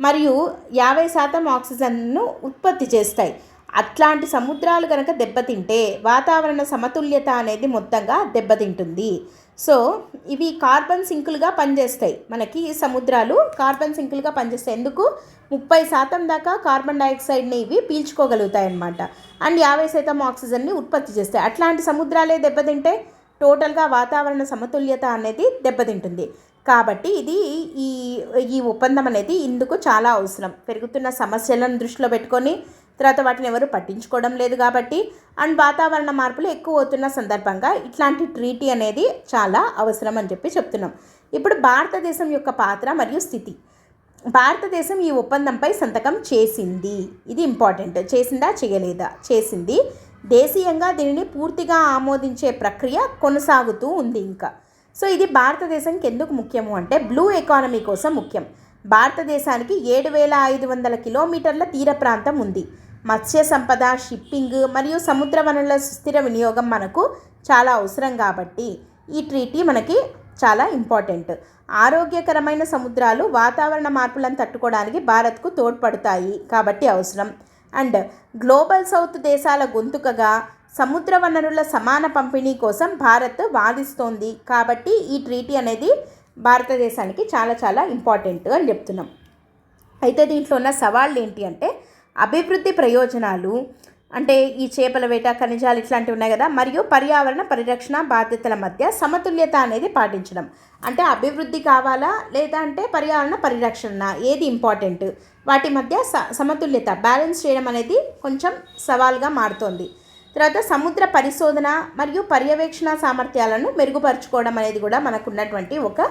మరియు 50% ఆక్సిజన్ను ఉత్పత్తి చేస్తాయి. అట్లాంటి సముద్రాలు కనుక దెబ్బతింటే వాతావరణ సమతుల్యత అనేది మొత్తంగా దెబ్బతింటుంది. సో ఇవి కార్బన్ సింకులుగా పనిచేస్తాయి. మనకి సముద్రాలు కార్బన్ సింకులుగా పనిచేస్తాయి. ఎందుకు, 30% దాకా కార్బన్ డైఆక్సైడ్ని ఇవి పీల్చుకోగలుగుతాయి అన్నమాట. అండ్ 50% ఆక్సిజన్ని ఉత్పత్తి చేస్తాయి. అట్లాంటి సముద్రాలే దెబ్బతింటే టోటల్గా వాతావరణ సమతుల్యత అనేది దెబ్బతింటుంది. కాబట్టి ఇది ఈ ఒప్పందం అనేది ఇందుకు చాలా అవసరం. పెరుగుతున్న సమస్యలను దృష్టిలో పెట్టుకొని తర్వాత వాటిని ఎవరు పట్టించుకోవడం లేదు కాబట్టి, అండ్ వాతావరణ మార్పులు ఎక్కువ అవుతున్న సందర్భంగా ఇట్లాంటి ట్రీటీ అనేది చాలా అవసరం అని చెప్పి చెప్తున్నాం. ఇప్పుడు భారతదేశం యొక్క పాత్ర మరియు స్థితి. భారతదేశం ఈ ఒప్పందంపై సంతకం చేసింది. ఇది ఇంపార్టెంట్. చేసిందా చేయలేదా? చేసింది. దేశీయంగా దీనిని పూర్తిగా ఆమోదించే ప్రక్రియ కొనసాగుతూ ఉంది ఇంకా. సో ఇది భారతదేశానికి ఎందుకు ముఖ్యము అంటే బ్లూ ఎకానమీ కోసం ముఖ్యం. భారతదేశానికి 7,500 కిలోమీటర్ల తీర ప్రాంతం ఉంది. మత్స్య సంపద, షిప్పింగ్ మరియు సముద్ర వనరుల సుస్థిర వినియోగం మనకు చాలా అవసరం కాబట్టి ఈ ట్రీటీ మనకి చాలా ఇంపార్టెంట్. ఆరోగ్యకరమైన సముద్రాలు వాతావరణ మార్పులను తట్టుకోవడానికి భారత్కు తోడ్పడతాయి కాబట్టి అవసరం. అండ్ గ్లోబల్ సౌత్ దేశాల గొంతుకగా సముద్ర వనరుల సమాన పంపిణీ కోసం భారత్ వాదిస్తోంది కాబట్టి ఈ ట్రీటీ అనేది భారతదేశానికి చాలా చాలా ఇంపార్టెంట్ అని చెప్తున్నాం. అయితే దీంట్లో ఉన్న సవాళ్ళు ఏంటి అంటే అభివృద్ధి ప్రయోజనాలు, అంటే ఈ చేపల వేట, ఖనిజాలు ఇట్లాంటివి ఉన్నాయి కదా, మరియు పర్యావరణ పరిరక్షణ బాధ్యతల మధ్య సమతుల్యత అనేది పాటించడం. అంటే అభివృద్ధి కావాలా లేదా అంటే పర్యావరణ పరిరక్షణ ఏది ఇంపార్టెంట్, వాటి మధ్య సమతుల్యత బ్యాలెన్స్ చేయడం అనేది కొంచెం సవాల్గా మారుతోంది. తర్వాత సముద్ర పరిశోధన మరియు పర్యవేక్షణ సామర్థ్యాలను మెరుగుపరుచుకోవడం అనేది కూడా మనకు ఉన్నటువంటి ఒక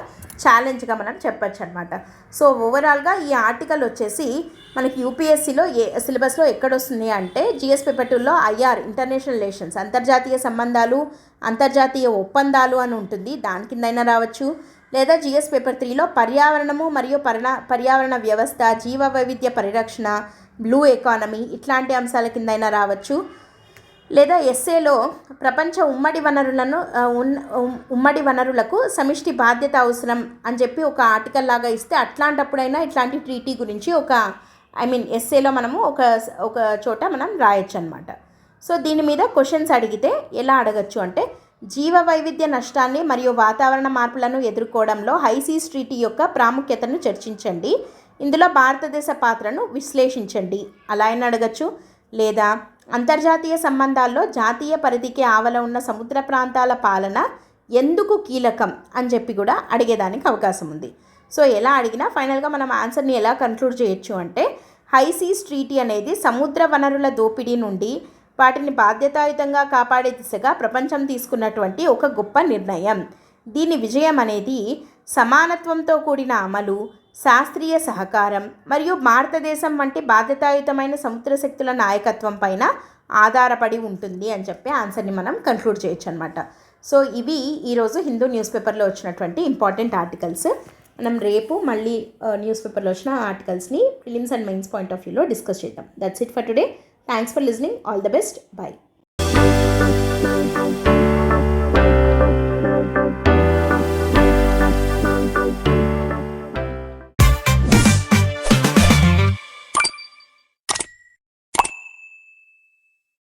ఛాలెంజ్గా మనం చెప్పచ్చు అనమాట. సో ఓవరాల్గా ఈ ఆర్టికల్ వచ్చేసి మనకి యూపీఎస్సీలో సిలబస్లో ఎక్కడొస్తుంది అంటే జిఎస్ పేపర్ 2లో ఐఆర్ ఇంటర్నేషనల్ రిలేషన్స్, అంతర్జాతీయ సంబంధాలు, అంతర్జాతీయ ఒప్పందాలు అని ఉంటుంది, దాని కిందైనా రావచ్చు. లేదా జిఎస్ పేపర్ 3లో పర్యావరణము మరియు పర్యావరణ వ్యవస్థ, జీవ వైవిధ్య పరిరక్షణ, బ్లూ ఎకానమీ ఇట్లాంటి అంశాల కిందైనా రావచ్చు. లేదా ఎస్ఏలో ప్రపంచ ఉమ్మడి వనరులకు సమిష్టి బాధ్యత అవసరం అని చెప్పి ఒక ఆర్టికల్ లాగా ఇస్తే అట్లాంటప్పుడైనా ఇట్లాంటి ట్రీటీ గురించి ఎస్ఏలో మనము ఒక చోట మనం రాయొచ్చు అనమాట. సో దీని మీద క్వశ్చన్స్ అడిగితే ఎలా అడగచ్చు అంటే జీవ వైవిధ్య నష్టాన్ని మరియు వాతావరణ మార్పులను ఎదుర్కోవడంలో హైసీస్ ట్రీటీ యొక్క ప్రాముఖ్యతను చర్చించండి. ఇందులో భారతదేశ పాత్రను విశ్లేషించండి. అలా అయినా అడగచ్చు. లేదా అంతర్జాతీయ సంబంధాల్లో జాతీయ పరిధికి ఆవల ఉన్న సముద్ర ప్రాంతాల పాలన ఎందుకు కీలకం అని చెప్పి కూడా అడిగేదానికి అవకాశం ఉంది. సో ఎలా అడిగినా ఫైనల్గా మనం ఆన్సర్ని ఎలా కన్క్లూడ్ చేయొచ్చు అంటే హైసీస్ ట్రీటీ అనేది సముద్ర వనరుల దోపిడీ నుండి వాటిని బాధ్యతాయుతంగా కాపాడే దిశగా ప్రపంచం తీసుకున్నటువంటి ఒక గొప్ప నిర్ణయం. దీని విజయం అనేది సమానత్వంతో కూడిన అమలు, శాస్త్రీయ సహకారం మరియు భారతదేశం వంటి బాధ్యతాయుతమైన సముద్ర శక్తుల నాయకత్వం పైన ఆధారపడి ఉంటుంది అని చెప్పి ఆన్సర్ని మనం కన్క్లూడ్ చేయొచ్చు అనమాట. సో ఇవి ఈరోజు హిందూ న్యూస్ పేపర్లో వచ్చినటువంటి ఇంపార్టెంట్ ఆర్టికల్స్. మనం రేపు మళ్ళీ న్యూస్ పేపర్లో వచ్చిన ఆర్టికల్స్ని prelims and mains point of వ్యూలో డిస్కస్ చేద్దాం. That's it for today. Thanks for listening. All the best. By.